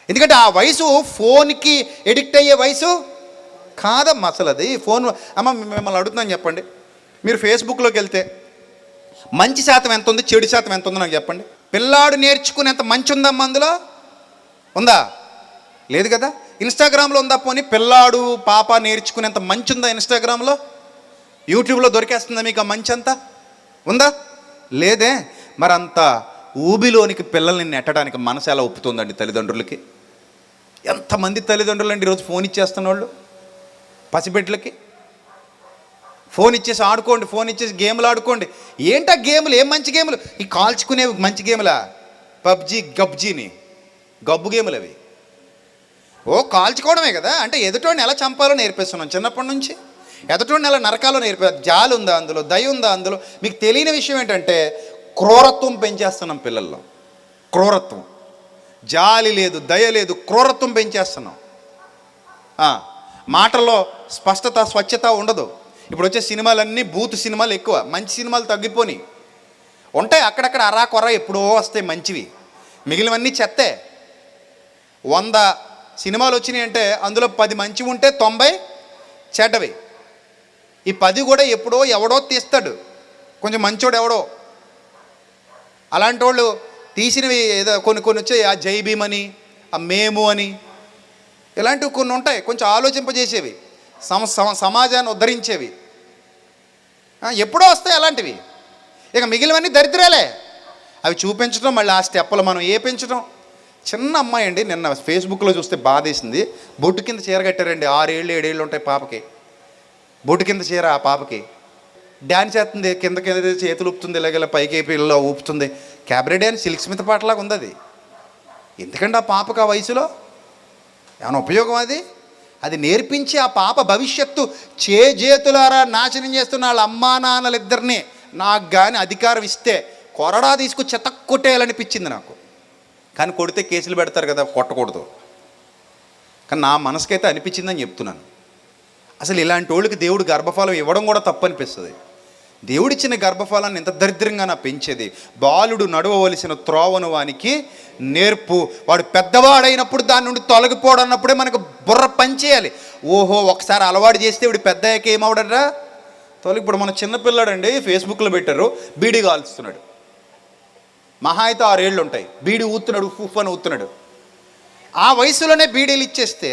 ఎందుకంటే ఆ వయసు ఫోన్కి ఎడిక్ట్ అయ్యే వయసు కాదమ్మా అసలు. అది ఫోన్. అమ్మ మిమ్మల్ని అడుగుతున్నాను, చెప్పండి, మీరు ఫేస్బుక్లోకి వెళ్తే మంచి శాతం ఎంత ఉంది, చెడు శాతం ఎంత ఉందో నాకు చెప్పండి. పిల్లాడు నేర్చుకునేంత మంచి ఉందమ్మా అందులో? ఉందా? లేదు కదా. ఇన్స్టాగ్రామ్లో ఉందా? పోనీ పిల్లాడు పాప నేర్చుకునేంత మంచి ఉందా ఇన్స్టాగ్రామ్లో? యూట్యూబ్లో దొరికేస్తుందా మీకు ఆ మంచి అంతా? ఉందా? లేదే. మరి అంత ఊబిలోనికి పిల్లల్ని నెట్టడానికి మనసు ఎలా ఒప్పుతుందండి తల్లిదండ్రులకి? ఎంతమంది తల్లిదండ్రులు అండి ఈరోజు ఫోన్ ఇచ్చేస్తున్న వాళ్ళు పసిబిడ్డలకి. ఫోన్ ఇచ్చేసి ఆడుకోండి, ఫోన్ ఇచ్చేసి గేమ్లు ఆడుకోండి. ఏంటా గేములు? ఏం మంచి గేములు? ఈ కాల్చుకునేవి మంచి గేములా? పబ్జీ గబ్జీని గబ్బు గేములు అవి. ఓ కాల్చుకోవడమే కదా. అంటే ఎదుటోడిని ఎలా చంపాలో నేర్పిస్తున్నాం చిన్నప్పటి నుంచి. ఎదుటోడిని ఎలా నరకాలో జాలి ఉందా అందులో, దయ ఉందా అందులో? మీకు తెలియని విషయం ఏంటంటే క్రూరత్వం పెంచేస్తున్నాం పిల్లల్లో. క్రూరత్వం, జాలి లేదు, దయ లేదు, క్రూరత్వం పెంచేస్తున్నాం. మాటల్లో స్పష్టత, స్వచ్ఛత ఉండదు. ఇప్పుడు వచ్చే సినిమాలన్నీ బూత్ సినిమాలు ఎక్కువ, మంచి సినిమాలు తగ్గిపోని ఉంటాయి. అక్కడక్కడ అరా కొర ఎప్పుడో వస్తాయి మంచివి, మిగిలినవన్నీ చెత్తే. 100 సినిమాలు వచ్చినాయి అంటే అందులో 10 మంచివి ఉంటే 90 చెడ్డవి. ఈ 10 కూడా ఎప్పుడో ఎవడో తీస్తాడు, కొంచెం మంచోడు ఎవడో. అలాంటి వాళ్ళు తీసినవి ఏదో కొన్ని వచ్చాయి. ఆ జై భీమ్ అని, ఆ మేము అని, ఇలాంటివి కొన్ని ఉంటాయి కొంచెం ఆలోచింపజేసేవి, సమాజాన్ని ఉద్ధరించేవి. ఎప్పుడో వస్తాయి అలాంటివి. ఇక మిగిలినవన్నీ దరిద్రాలే. అవి చూపించడం, మళ్ళీ ఆ స్టెప్పులు మనం పెంచడం. చిన్న అమ్మాయి అండి, నిన్న ఫేస్బుక్లో చూస్తే బాధేసింది. బొట్టు కింద చీర కట్టారండి. 6 ఏళ్ళు 7 ఏళ్ళు ఉంటాయి పాపకి. బొట్టు కింద చీర ఆ పాపకి. డ్యాన్స్ చేస్తుంది, కింద చేతులు ఊపుతుంది, ఇలాగ పైకి పిల్లలు ఊపుతుంది. క్యాబరే డ్యాన్స్, సిల్క్ స్మిత్ పాటలాగా ఉంది అది. ఎందుకంటే ఆ పాపకు ఆ వయసులో ఏమైనా ఉపయోగం? అది నేర్పించి ఆ పాప భవిష్యత్తు చేతులారా నాశనం చేస్తున్న వాళ్ళ అమ్మా నాన్నలిద్దరినీ నాకు కానీ అధికారం ఇస్తే కొరడా తీసుకు చెతక్కొట్టేయాలనిపించింది నాకు. కానీ కొడితే కేసులు పెడతారు కదా, కొట్టకూడదు. కానీ నా మనసుకైతే అనిపించిందని చెప్తున్నాను. అసలు ఇలాంటి వాళ్ళకి దేవుడు గర్భఫలం ఇవ్వడం కూడా తప్పనిపిస్తుంది. దేవుడిచ్చిన గర్భఫలాన్ని ఎంత దరిద్రంగా నా పెంచేది. బాలుడు నడవవలసిన త్రోవను వానికి నేర్పు, వాడు పెద్దవాడైనప్పుడు దాని నుండి తొలగిపోవడం అన్నప్పుడే మనకు బుర్ర పనిచేయాలి. ఓహో, ఒకసారి అలవాటు చేస్తే వీడు పెద్దయ్యాక ఏమవుడరా ఇప్పుడు మన చిన్నపిల్లాడండి ఫేస్బుక్లో పెట్టారు, బీడీ కాల్స్తున్నాడు. మహా అయితే 6 ఏళ్ళు ఉంటాయి, బీడీ ఊతున్నాడు, ఉఫ్ అని ఊతున్నాడు. ఆ వయసులోనే బీడీలు ఇచ్చేస్తే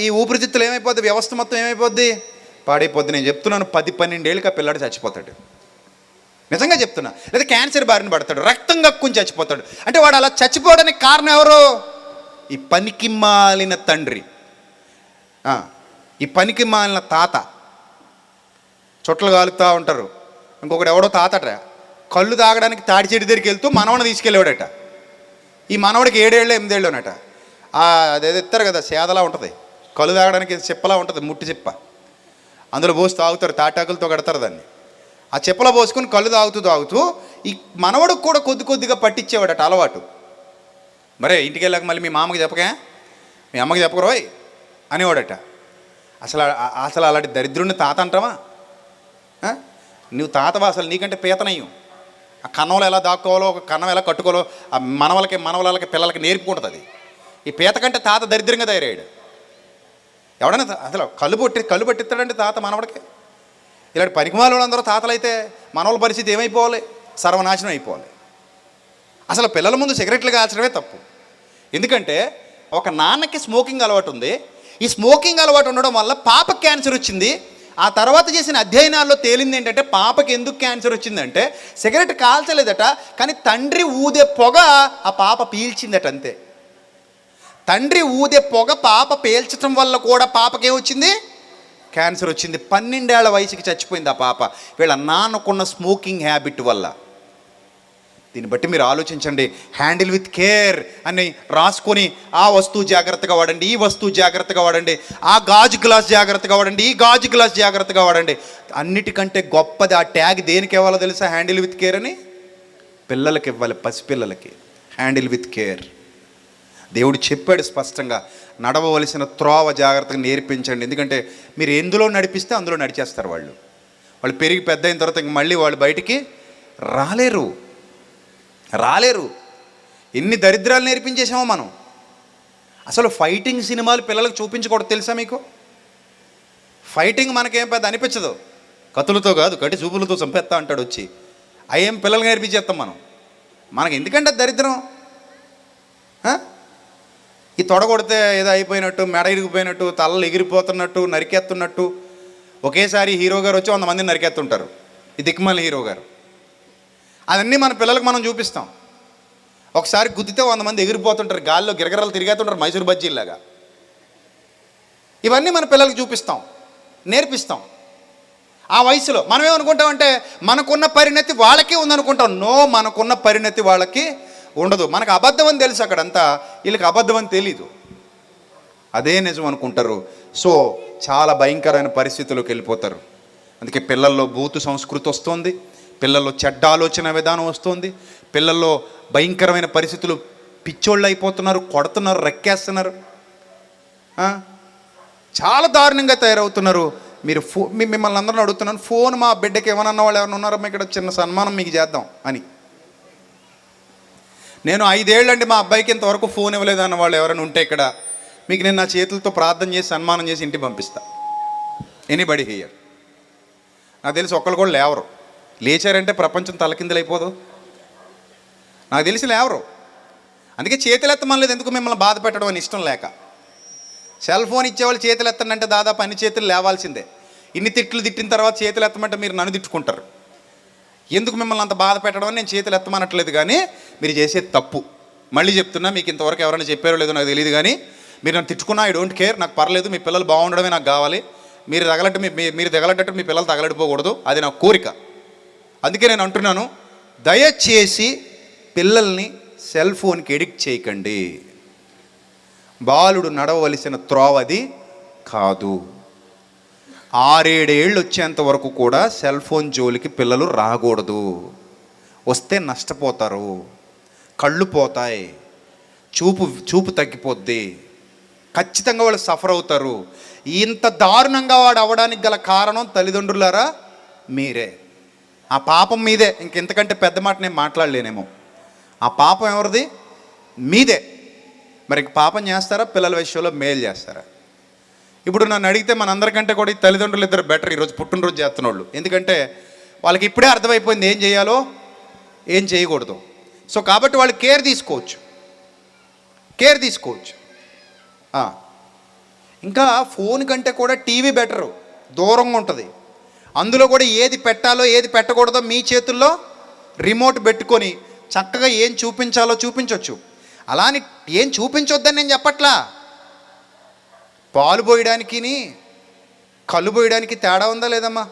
ఈ ఊపిరితిత్తులు ఏమైపోద్ది, వ్యవస్థ మొత్తం ఏమైపోద్ది, పాడైపోద్ది. నేను చెప్తున్నాను, 10-12 ఏళ్ళకి ఆ పిల్లాడు చచ్చిపోతాడు. నిజంగా చెప్తున్నా. లేదా క్యాన్సర్ బారిన పడతాడు, రక్తం కక్కుని చచ్చిపోతాడు. అంటే వాడు అలా చచ్చిపోవడానికి కారణం ఎవరు? ఈ పనికి మాలిన తండ్రి, ఈ పనికి మాలిన తాత. చుట్టలు కాలుతూ ఉంటారు. ఇంకొకటి ఎవడో తాతట కళ్ళు తాగడానికి తాడి చెట్టు దగ్గరికి వెళ్తూ మనవని తీసుకెళ్ళేవాడట. ఈ మనవడికి 7 ఏళ్ళు 8 ఏళ్ళునట. అదేదో ఇస్తారు కదా, సేదలా ఉంటుంది, కళ్ళు తాగడానికి చెప్పలా ఉంటుంది, ముట్టి చెప్ప, అందులో పోసి తాగుతారు, తాటాకులతో కడతారు దాన్ని. ఆ చెప్పలో పోసుకొని కళ్ళు తాగుతూ ఈ మనవడికి కూడా కొద్దిగా పట్టించేవాడట అలవాటు. మరే ఇంటికి వెళ్ళాక మళ్ళీ మీ మామకి చెప్పకే, మీ అమ్మకి చెప్పకరోయ్ అనేవాడట. అసలు అలాంటి దరిద్రుడిని తాత అంటావా? నువ్వు తాతవా? అసలు నీకంటే పీతనయ్యం. ఆ కన్నంలో ఎలా దాక్కోవాలో, ఒక కన్నం ఎలా కట్టుకోవాలో ఆ మనవలకి పిల్లలకి నేర్పుకుంటుంది అది. ఈ పీత కంటే తాత దరిద్రంగా తయారయ్యాడు. ఎవడన్నా అసలు కళ్ళు పట్టిస్తాడంటే తాత మనవడికి. ఇలాంటి పనికిమాల వాళ్ళందరూ తాతలైతే మనవల పరిస్థితి ఏమైపోవాలి? సర్వనాశనం అయిపోవాలి. అసలు పిల్లల ముందు సిగరెట్లు కాల్చడమే తప్పు. ఎందుకంటే ఒక నాన్నకి స్మోకింగ్ అలవాటు ఉంది. ఈ స్మోకింగ్ అలవాటు ఉండడం వల్ల పాపకి క్యాన్సర్ వచ్చింది. ఆ తర్వాత చేసిన అధ్యయనాల్లో తేలింది ఏంటంటే పాపకి ఎందుకు క్యాన్సర్ వచ్చిందంటే సిగరెట్ కాల్చలేదట, కానీ తండ్రి ఊదే పొగ ఆ పాప పీల్చిందట. అంతే. తండ్రి ఊదే పొగ పాప పీల్చడం వల్ల కూడా పాపకేమొచ్చింది? క్యాన్సర్ వచ్చింది. 12 ఏళ్ల వయసుకి చచ్చిపోయింది ఆ పాప, వీళ్ళ నాన్నకున్న స్మోకింగ్ హ్యాబిట్ వల్ల. దీన్ని బట్టి మీరు ఆలోచించండి. హ్యాండిల్ విత్ కేర్ అని రాసుకొని ఆ వస్తువు జాగ్రత్తగా వాడండి, ఈ వస్తువు జాగ్రత్తగా వాడండి, ఆ గాజు గ్లాస్ జాగ్రత్తగా వాడండి, ఈ గాజు గ్లాస్ జాగ్రత్తగా వాడండి. అన్నిటికంటే గొప్పది ఆ ట్యాగ్ దేనికి ఇవ్వాలో తెలుసా? హ్యాండిల్ విత్ కేర్ అని పిల్లలకి ఇవ్వాలి, పసిపిల్లలకి. Handle with care. దేవుడు చెప్పాడు స్పష్టంగా, నడవవలసిన త్రోవ జాగ్రత్తగా నేర్పించండి. ఎందుకంటే మీరు ఎందులో నడిపిస్తే అందులో నడిచేస్తారు వాళ్ళు పెరిగి పెద్ద అయిన తర్వాత ఇంక మళ్ళీ వాళ్ళు బయటికి రాలేరు. ఎన్ని దరిద్రాలు నేర్పించేసామో మనం. అసలు ఫైటింగ్ సినిమాలు పిల్లలకు చూపించకూడదు తెలుసా మీకు? ఫైటింగ్ మనకేం పెద్ద అనిపించదు. కత్తులతో కాదు, కటి చూపులతో చంపేస్తా అంటాడు వచ్చి. అయ్యేం పిల్లలు నేర్పించేస్తాం మనకి ఎందుకంటే దరిద్రం. ఈ తొడగొడితే ఏదో అయిపోయినట్టు, మెడ ఇరిగిపోయినట్టు, తలలు ఎగిరిపోతున్నట్టు, నరికేస్తున్నట్టు. ఒకేసారి హీరో గారు వచ్చి 100 మందిని నరికేస్తుంటారు, ఈ దిక్కుమాలి హీరో గారు. అవన్నీ మన పిల్లలకు మనం చూపిస్తాం. ఒకసారి గుద్దితే 100 మంది ఎగిరిపోతుంటారు, గాల్లో గిరగిరలు తిరిగేస్తుంటారు మైసూరు బజ్జీలాగా. ఇవన్నీ మన పిల్లలకు చూపిస్తాం, నేర్పిస్తాం. ఆ వయసులో మనం ఏమనుకుంటామంటే మనకున్న పరిణతి వాళ్ళకి ఉందనుకుంటాం. నో, మనకున్న పరిణతి వాళ్ళకి ఉండదు. మనకు అబద్ధం అని తెలుసు అక్కడంతా, వీళ్ళకి అబద్ధం అని తెలీదు, అదే నిజం అనుకుంటారు. సో చాలా భయంకరమైన పరిస్థితుల్లోకి వెళ్ళిపోతారు. అందుకే పిల్లల్లో బూతు సంస్కృతి వస్తుంది, పిల్లల్లో చెడ్డ ఆలోచన విధానం వస్తుంది, పిల్లల్లో భయంకరమైన పరిస్థితులు, పిచ్చోళ్ళు అయిపోతున్నారు, కొడుతున్నారు, రెక్కేస్తున్నారు, చాలా దారుణంగా తయారవుతున్నారు. మీరు మిమ్మల్ని అందరిని అడుగుతున్నాను, ఫోన్ మా బిడ్డకి ఏమన్నా వాళ్ళు ఎవరైనా ఉన్నారో ఇక్కడ చిన్న సన్మానం మీకు చేద్దాం అని. నేను 5 ఏళ్ళండి మా అబ్బాయికి ఇంతవరకు ఫోన్ ఇవ్వలేదు అన్న వాళ్ళు ఎవరైనా ఉంటే ఇక్కడ, మీకు నేను నా చేతులతో ప్రార్థన చేసి సన్మానం చేసి ఇంటికి పంపిస్తా. Anybody here. నాకు తెలిసి ఒక్కళ్ళు కూడా లేవరు. లేచారంటే ప్రపంచం తలకిందులైపోదు. నాకు తెలిసి లేవరు. అందుకే చేతులు ఎత్తమనలేదు, ఎందుకు మిమ్మల్ని బాధ పెట్టడం అని ఇష్టం లేక. సెల్ ఫోన్ ఇచ్చేవాళ్ళు చేతులు ఎత్తండి దాదాపు అన్ని చేతులు లేవాల్సిందే. ఇన్ని తిట్లు తిట్టిన తర్వాత చేతులు ఎత్తమంటే మీరు నన్ను తిట్టుకుంటారు. ఎందుకు మిమ్మల్ని అంత బాధ పెట్టడం అని నేను చేతులు ఎత్తమనట్లేదు, కానీ మీరు చేసేది తప్పు. మళ్ళీ చెప్తున్నా, మీకు ఇంతవరకు ఎవరైనా చెప్పారో లేదో నాకు తెలియదు, కానీ మీరు నన్ను తిట్టుకున్నా ఐ డోంట్ కేర్, నాకు పర్లేదు. మీ పిల్లలు బాగుండడమే నాకు కావాలి. మీరు తగలట్టు మీ పిల్లలు తగలడిపోకూడదు, అది నా కోరిక. అందుకే నేను అంటున్నాను, దయచేసి పిల్లల్ని సెల్ ఫోన్కి ఎడిక్ట్ చేయకండి. బాలుడు నడవవలసిన త్రోవది కాదు. 6-7 ఏళ్ళు వచ్చేంత వరకు కూడా సెల్ ఫోన్ జోలికి పిల్లలు రాకూడదు. వస్తే నష్టపోతారు, కళ్ళు పోతాయి, చూపు తగ్గిపోద్ది, ఖచ్చితంగా వాళ్ళు సఫర్ అవుతారు. ఇంత దారుణంగా వాడు అవ్వడానికి గల కారణం తల్లిదండ్రులారా మీరే. ఆ పాపం మీదే. ఇంకెంతకంటే పెద్ద మాట నేను మాట్లాడలేనేమో. ఆ పాపం ఎవరిది? మీదే. మరి పాపం చేస్తారా? పిల్లల విషయంలో మేలు చేస్తారా? ఇప్పుడు నన్ను అడిగితే మనందరికంటే కూడా ఈ తల్లిదండ్రులు ఇద్దరు బెటర్ ఈరోజు పుట్టినరోజు చేస్తున్నోళ్ళు. ఎందుకంటే వాళ్ళకి ఇప్పుడే అర్థమైపోయింది ఏం చేయాలో ఏం చేయకూడదు. సో కాబట్టి వాళ్ళు కేర్ తీసుకోవచ్చు. ఇంకా ఫోన్ కంటే కూడా టీవీ బెటరు, దూరంగా ఉంటుంది. అందులో కూడా ఏది పెట్టాలో ఏది పెట్టకూడదో మీ చేతుల్లో రిమోట్ పెట్టుకొని చక్కగా ఏం చూపించాలో చూపించవచ్చు. అలాని ఏం చూపించొద్దని నేను చెప్పట్లా. పాలు పోయడానికి కళ్ళు పోయడానికి తేడా ఉందా లేదమ్మా?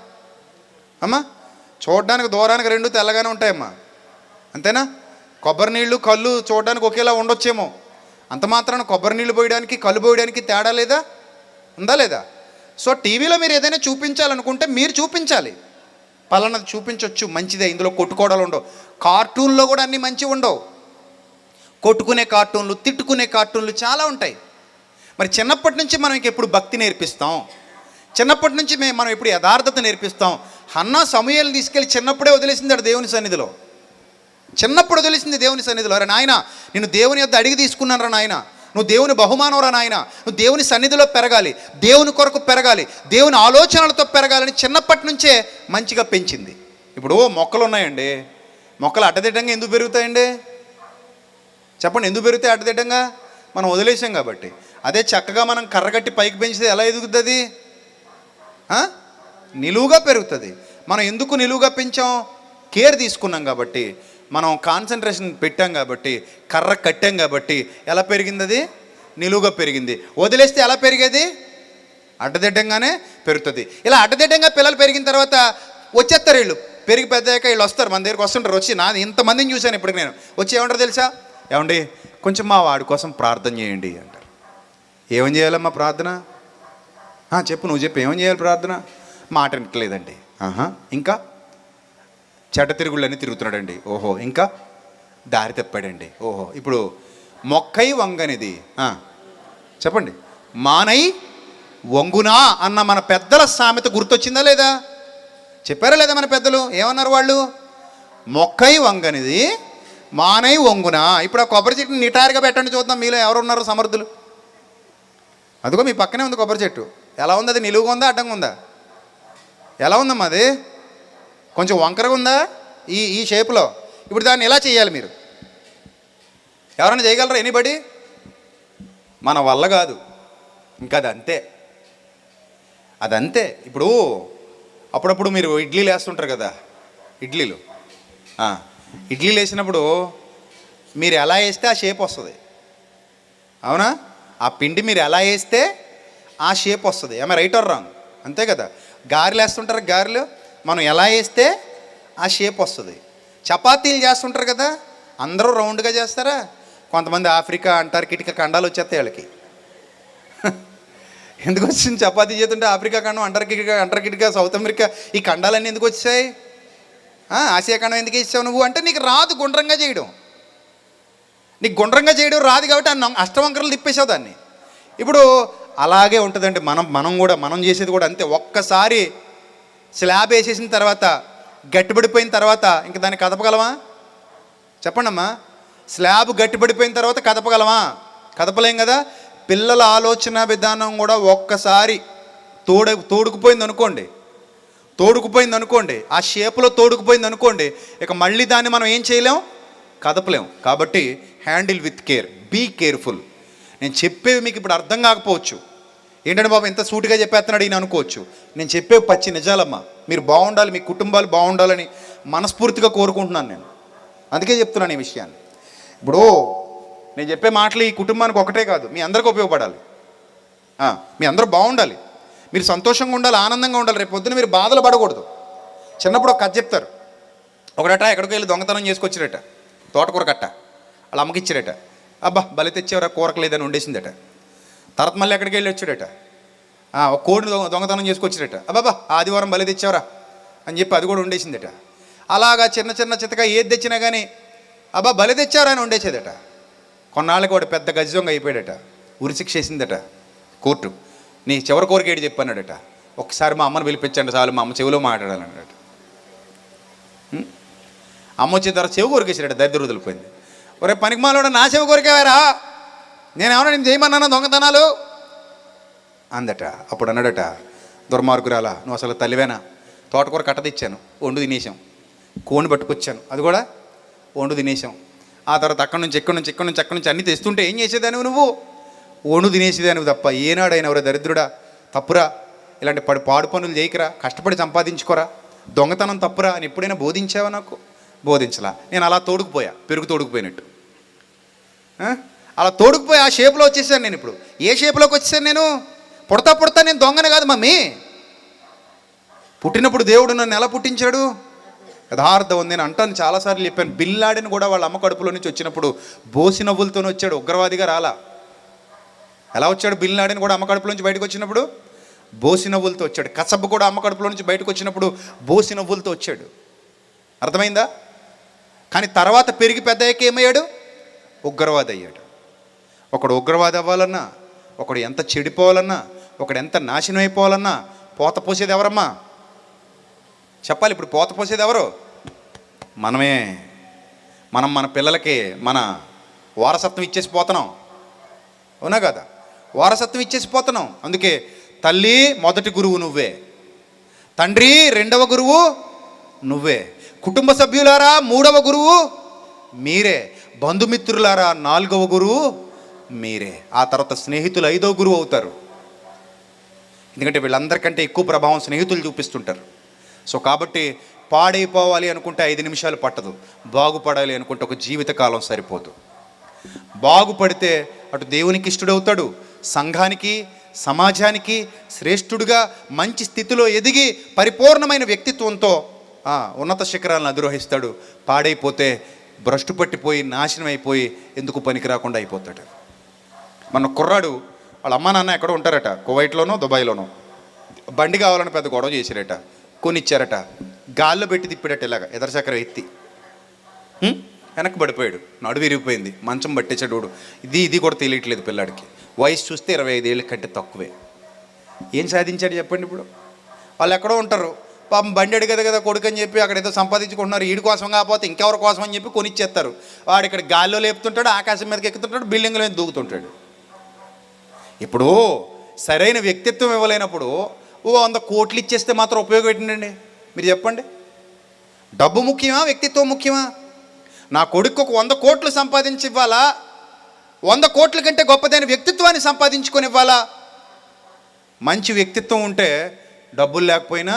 చూడడానికి దూరానికి రెండు తెల్లగానే ఉంటాయమ్మా, అంతేనా? కొబ్బరి నీళ్ళు కళ్ళు చూడడానికి ఒకేలా ఉండొచ్చేమో, అంత మాత్రాన కొబ్బరి నీళ్ళు పోయడానికి కళ్ళు పోయడానికి తేడా లేదా? ఉందా లేదా? సో టీవీలో మీరు ఏదైనా చూపించాలనుకుంటే మీరు చూపించాలి, పలానది చూపించవచ్చు, మంచిదే, ఇందులో కొట్టుకోవడాలు ఉండవు. కార్టూన్లో కూడా అన్నీ మంచివి ఉండవు, కొట్టుకునే కార్టూన్లు, తిట్టుకునే కార్టూన్లు చాలా ఉంటాయి. మరి చిన్నప్పటి నుంచి మనం ఎప్పుడు భక్తి నేర్పిస్తాం? చిన్నప్పటి నుంచి మనం ఎప్పుడు యథార్థత నేర్పిస్తాం? హన్నా సమూయేలుని తీసుకెళ్ళి చిన్నప్పుడే వదిలేసింది అక్కడ దేవుని సన్నిధిలో, చిన్నప్పుడు వదిలేసింది దేవుని సన్నిధిలో. అరే నాయన, నేను దేవుని యొద్ద అడిగి తీసుకున్నాను రా నాయన, నువ్వు దేవుని బహుమానం రా నాయన, నువ్వు దేవుని సన్నిధిలో పెరగాలి, దేవుని కొరకు పెరగాలి, దేవుని ఆలోచనలతో పెరగాలని చిన్నప్పటి నుంచే మంచిగా పెంచింది. ఇప్పుడు మొక్కలు ఉన్నాయండి, మొక్కలు అడ్డదిడ్డంగా ఎందుకు పెరుగుతాయండి? చెప్పండి, ఎందుకు పెరుగుతాయి అడ్డదిడ్డంగా? మనం వదిలేసాం కాబట్టి. అదే చక్కగా మనం కర్రగట్టి పైకి పెంచితే ఎలా ఎదుగుతుంది? నిలువుగా పెరుగుతుంది. మనం ఎందుకు నిలువుగా పెంచాం? కేర్ తీసుకున్నాం కాబట్టి, మనం కాన్సన్ట్రేషన్ పెట్టాం కాబట్టి, కర్ర కట్టాం కాబట్టి ఎలా పెరిగింది? అది నిలువుగా పెరిగింది. వదిలేస్తే ఎలా పెరిగేది? అడ్డదిడ్డంగానే పెరుగుతుంది. ఇలా అడ్డదిడ్డంగా పిల్లలు పెరిగిన తర్వాత వచ్చేస్తారు వీళ్ళు, పెరిగి పెద్దయ్యాక వీళ్ళు వస్తారు మన దగ్గరికి, వస్తుంటారు. వచ్చి నాది ఇంతమందిని చూశాను ఇప్పటికి నేను. వచ్చి ఏమంటారు తెలుసా? ఏమండి కొంచెం మా వాడి కోసం ప్రార్థన చేయండి అంటారు. ఏమని చేయాలమ్మా ప్రార్థన? చెప్పు, నువ్వు చెప్పు, ఏమని చేయాలి ప్రార్థన? మాట వినట్లేదండి. ఇంకా చెడ్డ తిరుగుళ్ళని తిరుగుతున్నాడండి. ఓహో, ఇంకా దారి తప్పాడండి. ఓహో, ఇప్పుడు మొక్కై వంగనిది చెప్పండి, మానై వంగునా అన్న మన పెద్దల సామెత గుర్తొచ్చిందా లేదా? చెప్పారా లేదా మన పెద్దలు? ఏమన్నారు వాళ్ళు? మొక్కై వంగనిది మానై వంగునా. ఇప్పుడు ఆ కొబ్బరి చెట్టుని నిటారుగా పెట్టండి చూద్దాం, మీలో ఎవరు ఉన్నారు సమర్థులు? అదిగో మీ పక్కనే ఉంది కొబ్బరి చెట్టు. ఎలా ఉంది అది? నిలువుగా ఉందా, అడ్డంగా ఉందా? ఎలా ఉందమ్మా అది? కొంచెం వంకరగా ఉందా ఈ షేప్లో? ఇప్పుడు దాన్ని ఎలా చేయాలి మీరు? ఎవరైనా చేయగలరా? ఎనీబడి? మన వల్ల కాదు, ఇంకా అదంతే. ఇప్పుడు అప్పుడప్పుడు మీరు ఇడ్లీలు వేస్తుంటారు కదా, ఇడ్లీలు వేసినప్పుడు మీరు ఎలా వేస్తే ఆ షేప్ వస్తుంది, అవునా? ఆ పిండి మీరు ఎలా వేస్తే ఆ షేప్ వస్తుంది. ఏమో రైట్ ఆర్ రాంగ్? అంతే కదా. గారెలు వేస్తుంటారు, గారెలు మనం ఎలా వేస్తే ఆ షేప్ వస్తుంది. చపాతీలు చేస్తుంటారు కదా, అందరూ రౌండ్గా చేస్తారా? కొంతమంది ఆఫ్రికా, అంటార్కిటికా ఖండాలు వచ్చేస్తాయి వాళ్ళకి. ఎందుకు వచ్చింది? చపాతీ చేస్తుంటే ఆఫ్రికా ఖండం, అంటార్కిటికా, సౌత్ అమెరికా, ఈ ఖండాలన్నీ ఎందుకు వచ్చాయి? ఆసియా ఖండం ఎందుకు ఇచ్చావు నువ్వు అంటే నీకు రాదు గుండ్రంగా చేయడం. నీకు గుండ్రంగా చేయడం రాదు కాబట్టి అష్టవంకరలు తిప్పేసావు దాన్ని. ఇప్పుడు అలాగే ఉంటుందండి. మనం చేసేది కూడా అంతే. ఒక్కసారి స్లాబ్ వేసేసిన తర్వాత, గట్టిపడిపోయిన తర్వాత ఇంక దాన్ని కదపగలమా? చెప్పండి అమ్మా. స్లాబ్ గట్టిపడిపోయిన తర్వాత కదపగలమా? కదపలేం కదా. పిల్లల ఆలోచన విధానం కూడా ఒక్కసారి తోడుకుపోయింది అనుకోండి, ఆ షేప్లో తోడుకుపోయింది అనుకోండి, ఇక మళ్ళీ దాన్ని మనం ఏం చేయలేం, కదపలేం. కాబట్టి handle with care, be careful. నేను చెప్పేవి మీకు ఇప్పుడు అర్థం కాకపోవచ్చు, ఏంటంటే బాబు ఎంత సూటిగా చెప్పేస్తున్నాడు ఈయన అనుకోవచ్చు. నేను చెప్పేవి పచ్చి నిజాలమ్మా. మీరు బాగుండాలి, మీ కుటుంబాలు బాగుండాలని మనస్ఫూర్తిగా కోరుకుంటున్నాను నేను. అందుకే చెప్తున్నాను ఈ విషయాన్ని. ఇప్పుడు నేను చెప్పే మాటలు ఈ కుటుంబానికి ఒకటే కాదు, మీ అందరికీ ఉపయోగపడాలి. మీ అందరూ బాగుండాలి, మీరు సంతోషంగా ఉండాలి, ఆనందంగా ఉండాలి. రేపు పొద్దున మీరు బాధలు పడకూడదు. చిన్నప్పుడు ఒక కథ చెప్తారు. ఒకడట ఎక్కడికి వెళ్ళి దొంగతనం చేసుకొచ్చారట, తోటకూర కట్ట వాళ్ళ అమ్మకి ఇచ్చారట. అబ్బా బలి తెచ్చేవరా, కూరకు లేదని వండేసిందట. తర్వాత మళ్ళీ ఎక్కడికి వెళ్ళి వచ్చాడట, ఒక కోడిని దొంగతనం చేసుకొచ్చారట. అబ్బాబా ఆదివారం బలి తెచ్చావరా అని చెప్పి అది కూడా వండేసిందట. అలాగా చిన్న చితక ఏది తెచ్చినా కానీ అబ్బా బలి తెచ్చావరా అని వండేసేదట. కొన్నాళ్ళకి వాడు పెద్ద గజదొంగ అయిపోయాడట. ఉరిశిక్ష వేసిందట కోర్టు. నీ చివరి కోరిక ఏంటి చెప్పన్నాడట. ఒకసారి మా అమ్మను పిలిపించండి చాలు, మా అమ్మ చెవిలో మాట్లాడాలన్నాడట. అమ్మ వచ్చిన తర్వాత చెవి కోరికేసాడట. దరిద్రం వదిలిపోయింది. ఒరే పనికిమాలోడు, నా చెవి కోరికేవారా, నేనేమన్నా నేను చేయమన్నానా దొంగతనాలు అందట. అప్పుడు అన్నాడట, దుర్మార్గురాలా, నువ్వు అసలు తల్లివేనా? తోటకూర కట్ట తెచ్చాను, వండు తినేసాం. కోడిని పట్టుకొచ్చాను, అది కూడా వండు తినేసాం. ఆ తర్వాత అక్కడి నుంచి అన్నీ తెస్తుంటే ఏం చేసేదానివి నువ్వు? వండు తినేసేదానివి తప్ప ఏనాడైనా ఎవరో దరిద్రుడా, తప్పురా, ఇలాంటి పాడు పనులు చేయకరా, కష్టపడి సంపాదించుకోరా, దొంగతనం తప్పురా అని ఎప్పుడైనా బోధించావా? నాకు బోధించలా. నేను అలా తోడుకుపోయా, పెరుగు తోడుకుపోయినట్టు. అలా తోడుకుపోయి ఆ షేప్లో వచ్చేసాను నేను. ఇప్పుడు ఏ షేప్లోకి వచ్చేసాను నేను? పుడతా నేను దొంగనే కాదు మమ్మీ. పుట్టినప్పుడు దేవుడు నన్ను ఎలా పుట్టించాడు? యథార్థం ఉంది. నేను అంటాను, చాలాసార్లు చెప్పాను. బిన్ లాడెన్ కూడా వాళ్ళ అమ్మ కడుపులో నుంచి వచ్చినప్పుడు బోసి నవ్వులతోనే వచ్చాడు, ఉగ్రవాదిగా రాలా. ఎలా వచ్చాడు? బిన్ లాడెన్ కూడా అమ్మ కడుపులో నుంచి బయటకు వచ్చినప్పుడు బోసి నవ్వులతో వచ్చాడు. కసబ్ కూడా అమ్మ కడుపులో నుంచి బయటకు వచ్చినప్పుడు బోసి నవ్వులతో వచ్చాడు. అర్థమైందా? కానీ తర్వాత పెరిగి పెద్ద అయ్యాక ఏమయ్యాడు? ఉగ్రవాది అయ్యాడు. ఒకడు ఉగ్రవాది అవ్వాలన్నా, ఒకడు ఎంత చెడిపోవాలన్నా, ఒకడు ఎంత నాశనం అయిపోవాలన్నా పోత పోసేది ఎవరమ్మా? చెప్పాలి. ఇప్పుడు పోత పోసేది ఎవరు? మనమే. మనం మన పిల్లలకి మన వారసత్వం ఇచ్చేసి పోతున్నాం, అవునా కదా? వారసత్వం ఇచ్చేసి పోతున్నాం. అందుకే తల్లి మొదటి గురువు నువ్వే, తండ్రి రెండవ గురువు నువ్వే, కుటుంబ సభ్యులారా మూడవ గురువు మీరే, బంధుమిత్రులారా నాలుగవ గురువు మీరే, ఆ తర్వాత స్నేహితులు ఐదవ గురువు అవుతారు. ఎందుకంటే వీళ్ళందరికంటే ఎక్కువ ప్రభావం స్నేహితులు చూపిస్తుంటారు. సో కాబట్టి పాడైపోవాలి అనుకుంటే 5 నిమిషాలు పట్టదు, బాగుపడాలి అనుకుంటే ఒక జీవితకాలం సరిపోదు. బాగుపడితే అటు దేవునికి ఇష్టడవుతాడు, సంఘానికి సమాజానికి శ్రేష్ఠుడిగా మంచి స్థితిలో ఎదిగి పరిపూర్ణమైన వ్యక్తిత్వంతో ఉన్నత శిఖరాలను అధిరోహిస్తాడు. పాడైపోతే భ్రష్టు పట్టిపోయి నాశనం అయిపోయి ఎందుకు పనికి రాకుండా అయిపోతాడు. మన కుర్రాడు వాళ్ళ అమ్మా నాన్న ఎక్కడో ఉంటారట, కువైట్లోనో దుబాయ్లోనో. బండి కావాలని పెద్ద గొడవ చేశారట, కొనిచ్చారట. గాల్లో పెట్టి తిప్పాడట, ఇలాగ ఎదరచక్రం ఎత్తి వెనక్కి పడిపోయాడు, నడువు విరిగిపోయింది, మంచం పట్టేసాడు. ఇది కూడా తెలియట్లేదు పిల్లాడికి. వయసు చూస్తే 25 ఏళ్ళ కంటే తక్కువే. ఏం సాధించాడు చెప్పండి? ఇప్పుడు వాళ్ళు ఎక్కడో ఉంటారు, పాపం బండి అడిగదు కదా కొడుకు అని చెప్పి అక్కడ ఏదో సంపాదించుకుంటున్నారు. వీడి కోసం కాకపోతే ఇంకెవరి కోసం అని చెప్పి కొనిచ్చేస్తారు. వాడు ఇక్కడ గాల్లో లేపుతుంటాడు, ఆకాశం మీదకి ఎక్కుతుంటాడు, బిల్డింగ్ల మీద దూకుతుంటాడు. ఇప్పుడు సరైన వ్యక్తిత్వం ఇవ్వలేనప్పుడు 100 కోట్లు ఇచ్చేస్తే మాత్రం ఉపయోగం ఏంటండి? మీరు చెప్పండి. డబ్బు ముఖ్యమా, వ్యక్తిత్వం ముఖ్యమా? నా కొడుకు ఒక 100 కోట్లు సంపాదించి ఇవ్వాలా, 100 కోట్ల కంటే గొప్పదైన వ్యక్తిత్వాన్ని సంపాదించుకొని ఇవ్వాలా? మంచి వ్యక్తిత్వం ఉంటే డబ్బులు లేకపోయినా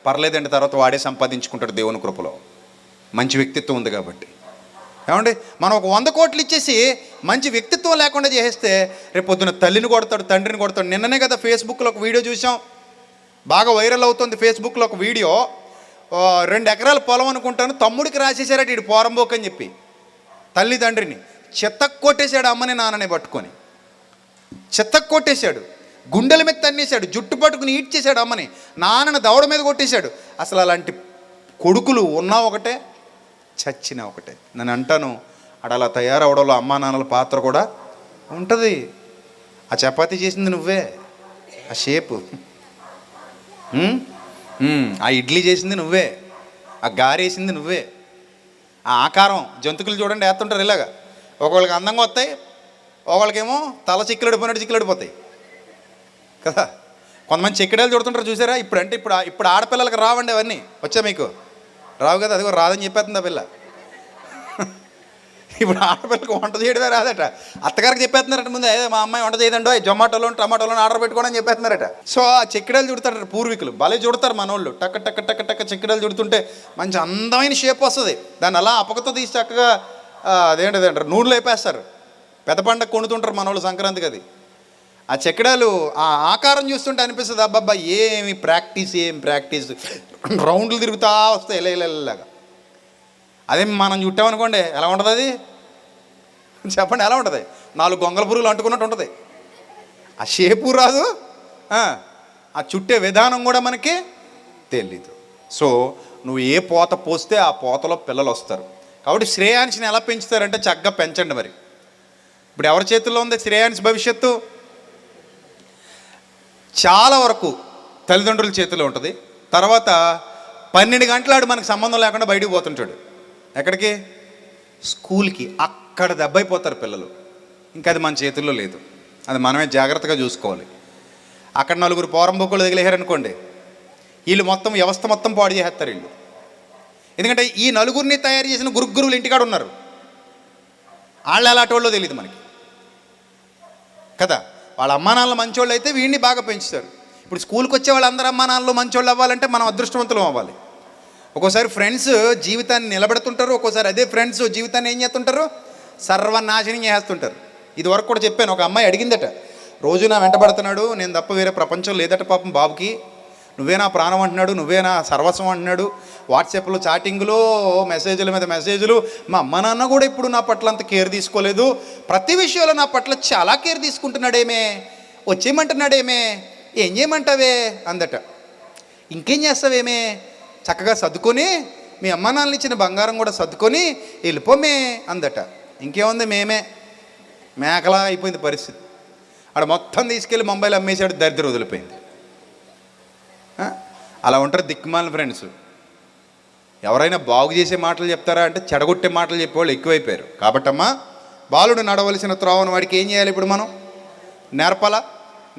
పర్లేదండి, తర్వాత వాడే సంపాదించుకుంటాడు దేవుని కృపలో. మంచి వ్యక్తిత్వం ఉంది కాబట్టి. ఏమండి, మనం ఒక 100 కోట్లు ఇచ్చేసి మంచి వ్యక్తిత్వం లేకుండా చేసేస్తే రేపు పొద్దున తల్లిని కొడతాడు, తండ్రిని కొడతాడు. నిన్ననే కదా ఫేస్బుక్లో ఒక వీడియో చూసాం, బాగా వైరల్ అవుతుంది ఫేస్బుక్లో ఒక వీడియో. 2 ఎకరాల పొలం అనుకుంటాను, తమ్ముడికి రాసేసారట ఇటు పోరంబోక్ అని చెప్పి. తల్లిదండ్రిని చెత్తకు కొట్టేశాడు, అమ్మని నాన్నని పట్టుకొని చెత్తకు కొట్టేశాడు, గుండెల మీద తన్నేశాడు, జుట్టు పట్టుకుని ఈడ్చేశాడు అమ్మని, నాన్నని దవడ మీద కొట్టేశాడు. అసలు అలాంటి కొడుకులు ఉన్నా ఒకటే, చచ్చినా ఒకటే. నేను అంటాను, అలా తయారవడంలో అమ్మా నాన్నల పాత్ర కూడా ఉంటుంది. ఆ చపాతీ చేసింది నువ్వే, ఆ షేపు, ఆ ఇడ్లీ చేసింది నువ్వే, ఆ గారేసింది నువ్వే, ఆ ఆకారం. జంతుకులు చూడండి వేస్తుంటారు ఇలాగా, ఒకళ్ళకి అందంగా వస్తాయి, ఒకళ్ళకేమో తల చిక్కులడిపోయినట్టు చిక్కులడిపోతాయి కదా. కొంతమంది చెక్కిడాలు చూడుతుంటారు చూసారా? ఇప్పుడు ఆడపిల్లలకి రావండి అవన్నీ. వచ్చా మీకు? రావు కదా, అది కూడా రాదని చెప్పేస్తుంది ఆ పిల్ల. ఇప్పుడు ఆడపిల్లకి వంట చేయడమే రాదట, అత్తగారికి చెప్పేస్తున్నారట ముందు, మా అమ్మాయి వంట చేయదండో జొమాటోలో టమాటోలో ఆర్డర్ పెట్టుకోండి అని చెప్పేస్తున్నారట. సో ఆ చెక్కిడాలు చుడతారు పూర్వీకులు, భలే చుడతారు మనోళ్ళు. టక్క టక్క టక్క టక్క చెక్కిడాలు చుడుతుంటే మంచి అందమైన షేప్ వస్తుంది. దాన్ని అలా అపకతో తీసి చక్కగా అదేంటంటారు నూనెలో వేపేస్తారు. పెద్ద పండగ కొనుతుంటారు మనోళ్ళు సంక్రాంతికి. అది ఆ చెక్కిడాలు ఆ ఆకారం చూస్తుంటే అనిపిస్తుంది, అబ్బాబ్బా ఏం ప్రాక్టీస్, రౌండ్లు తిరుగుతా వస్తాయి ఇలాగా. అదే మనం చుట్టామనుకోండి ఎలా ఉంటుంది అది? చెప్పండి ఎలా ఉంటుంది? 4 గొంగల పురుగులు అంటుకున్నట్టు ఉంటుంది. ఆ షేపు రాదు, ఆ చుట్టే విధానం కూడా మనకి తెలీదు. సో నువ్వు ఏ పోత పోస్తే ఆ పోతలో పిల్లలు వస్తారు. కాబట్టి శ్రేయాన్సిని ఎలా పెంచుతారంటే చక్కగా పెంచండి. మరి ఇప్పుడు ఎవరి చేతుల్లో ఉంది శ్రేయాన్స్ భవిష్యత్తు? చాలా వరకు తల్లిదండ్రుల చేతిలో ఉంటుంది. తర్వాత 12 గంటలాడు మనకు సంబంధం లేకుండా బయటికి పోతుంటాడు. ఎక్కడికి? స్కూల్కి. అక్కడ దెబ్బైపోతారు పిల్లలు. ఇంకా అది మన చేతుల్లో లేదు, అది మనమే జాగ్రత్తగా చూసుకోవాలి. అక్కడ 4 పోరంబొక్కులు తగిలేశారనుకోండి, వీళ్ళు మొత్తం వ్యవస్థ మొత్తం పాడు చేసేస్తారు వీళ్ళు. ఎందుకంటే ఈ 4 తయారు చేసిన గురువులు ఇంటికాడ ఉన్నారు, వాళ్ళు ఎలాంటి వాళ్ళో తెలియదు మనకి కదా. వాళ్ళ అమ్మా నాన్నలు మంచోళ్ళు అయితే వీడిని బాగా పెంచుతారు. ఇప్పుడు స్కూల్కి వచ్చే వాళ్ళందరూ అమ్మా నాన్నలు మంచోళ్ళు అవ్వాలంటే మనం అదృష్టవంతులం అవ్వాలి. ఒక్కోసారి ఫ్రెండ్స్ జీవితాన్ని నిలబెడుతుంటారు, ఒక్కోసారి అదే ఫ్రెండ్స్ జీవితాన్ని ఏం చేస్తుంటారు, సర్వనాశనం చేస్తుంటారు. ఇది వరకు కూడా చెప్పాను. ఒక అమ్మాయి అడిగిందట, రోజు నా వెంటబడుతున్నాడు, నేను తప్ప వేరే ప్రపంచం లేదట పాపం బాబుకి, నువ్వే నా ప్రాణం అంటున్నాడు, నువ్వే నా సర్వస్వం అంటున్నాడు. వాట్సాప్లో చాటింగ్లో మెసేజ్ల మీద మెసేజ్లు. మా అమ్మ నాన్న కూడా ఇప్పుడు నా పట్ల అంత కేర్ తీసుకోలేదు, ప్రతి విషయంలో నా పట్ల చాలా కేర్ తీసుకుంటున్నాడేమే, వచ్చేయమంటున్నాడేమే, ఏం చేయమంటావే అందట. ఇంకేం చేస్తావేమే, చక్కగా సర్దుకొని మీ అమ్మ నాన్నలు ఇచ్చిన బంగారం కూడా సర్దుకొని వెళ్ళిపోమే అందట. ఇంకేముంది, మేకలా అయిపోయింది పరిస్థితి. ఆడ మొత్తం తీసుకెళ్ళి ముంబైలో అమ్మేసాడు, దరిద్రం వదిలిపోయింది. అలా ఉంటారు దిక్కుమాలిన ఫ్రెండ్స్. ఎవరైనా బాగు చేసే మాటలు చెప్తారా అంటే చెడగొట్టే మాటలు చెప్పేవాళ్ళు ఎక్కువైపోయారు. కాబట్టమ్మా, బాలుడు నడవలసిన త్రోవను వాడికి ఏం చేయాలి? ఇప్పుడు మనం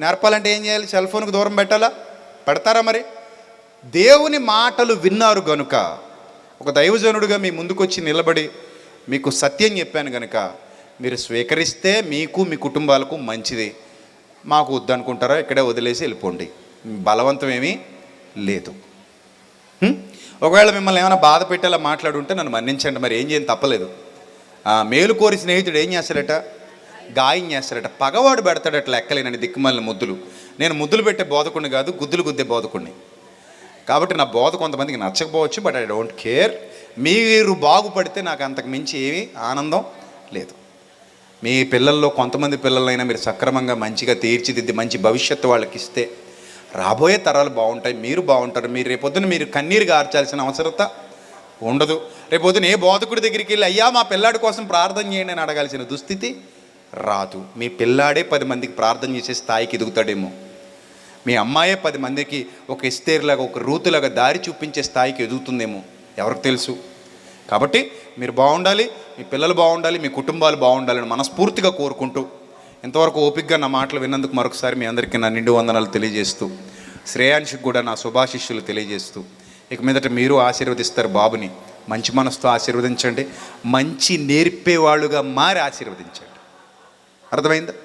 నేర్పాలంటే ఏం చేయాలి? సెల్ ఫోన్కి దూరం పెట్టాలా? పెడతారా? మరి దేవుని మాటలు విన్నారు గనుక, ఒక దైవజనుడిగా మీ ముందుకొచ్చి నిలబడి మీకు సత్యం చెప్పాను గనుక మీరు స్వీకరిస్తే మీకు మీ కుటుంబాలకు మంచిది. మాకు వద్దనుకుంటారా ఇక్కడే వదిలేసి వెళ్ళిపోండి, బలవంతం ఏమీ లేదు. ఒకవేళ మిమ్మల్ని ఏమైనా బాధ పెట్టేలా మాట్లాడుంటే నన్ను మన్నించండి, మరి ఏం చేయని తప్పలేదు. మేలు కోరి స్నేహితుడు ఏం చేస్తాడట? గాయం చేస్తాడట. పగవాడు పెడతాడట లెక్కలేనని దిక్కుమాలిన ముద్దులు. నేను ముద్దులు పెట్టే బోధకుడిని కాదు, గుద్దులు గుద్దే బోధకుడిని. కాబట్టి నా బోధ కొంతమందికి నచ్చకపోవచ్చు, బట్ ఐ డోంట్ కేర్. మీరు బాగుపడితే నాకు అంతకు మించి ఏమీ ఆనందం లేదు. మీ పిల్లల్లో కొంతమంది పిల్లలైనా మీరు సక్రమంగా మంచిగా తీర్చిదిద్ది మంచి భవిష్యత్తు వాళ్ళకి ఇస్తే రాబోయే తరాలు బాగుంటాయి, మీరు బాగుంటారు. మీరు రేపొద్దున మీరు కన్నీరు గార్చాల్సిన అవసరత ఉండదు. రేపొద్దున ఏ బోధకుడి దగ్గరికి వెళ్ళి అయ్యా మా పిల్లాడి కోసం ప్రార్థన చేయండి అని అడగాల్సిన దుస్థితి రాదు. మీ పిల్లాడే 10 మందికి ప్రార్థన చేసే స్థాయికి ఎదుగుతాడేమో. మీ అమ్మాయే 10 మందికి ఒక ఎస్తేరులాగా, ఒక రూతులాగా దారి చూపించే స్థాయికి ఎదుగుతుందేమో, ఎవరికి తెలుసు. కాబట్టి మీరు బాగుండాలి, మీ పిల్లలు బాగుండాలి, మీ కుటుంబాలు బాగుండాలని మనస్ఫూర్తిగా కోరుకుంటూ, ఇంతవరకు ఓపికగా నా మాటలు విన్నందుకు మరొకసారి మీ అందరికీ నా నిండు వందనాలు తెలియజేస్తూ, శ్రేయాంశికి కూడా నా శుభాశిష్యులు తెలియజేస్తూ, ఇక మీదట మీరు ఆశీర్వదిస్తారు బాబుని. మంచి మనసుతో ఆశీర్వదించండి, మంచి నేర్పేవాళ్ళుగా మారి ఆశీర్వదించండి. అర్థమైందా?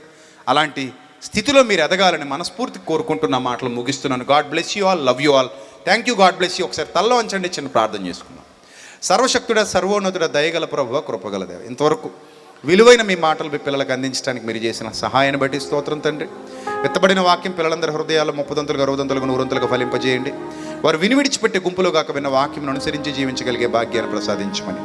అలాంటి స్థితిలో మీరు ఎదగాలని మనస్ఫూర్తి కోరుకుంటున్న మాటలు ముగిస్తున్నాను. God bless you all, love you all, thank you, God bless you. ఒకసారి తల్లో వంచండి, చిన్న ప్రార్థన చేసుకుందాం. సర్వశక్తుడ, సర్వోన్నతుడ, దయగల ప్రభువ, కృపగల దేవ, ఇంతవరకు విలువైన మీ మాటలు మీ పిల్లలకు అందించడానికి మీరు చేసిన సహాయాన్ని బట్టి స్తోత్రం తండ్రి. విత్తబడిన వాక్యం పిల్లలందరి హృదయాల్లో 30 60 100 ఫలింపజేయండి. వారు విని విడిచిపెట్టే గుంపులో కాక విన్న వాక్యం అనుసరించి జీవించగలిగే భాగ్యాన్ని ప్రసాదించమని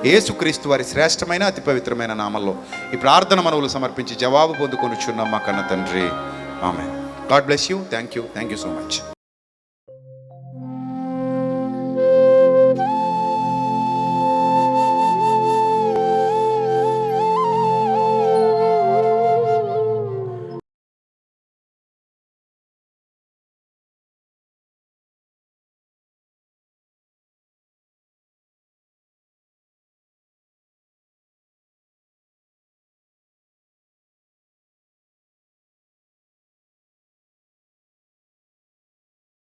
యేసుక్రీస్తు వారి శ్రేష్టమైన అతి పవిత్రమైన నామంలో ఈ ప్రార్థన మనవులు సమర్పించి జవాబు పొందుకొనిచున్నాం మా కన్న తండ్రి. ఆమేన్. God bless you. Thank you so much.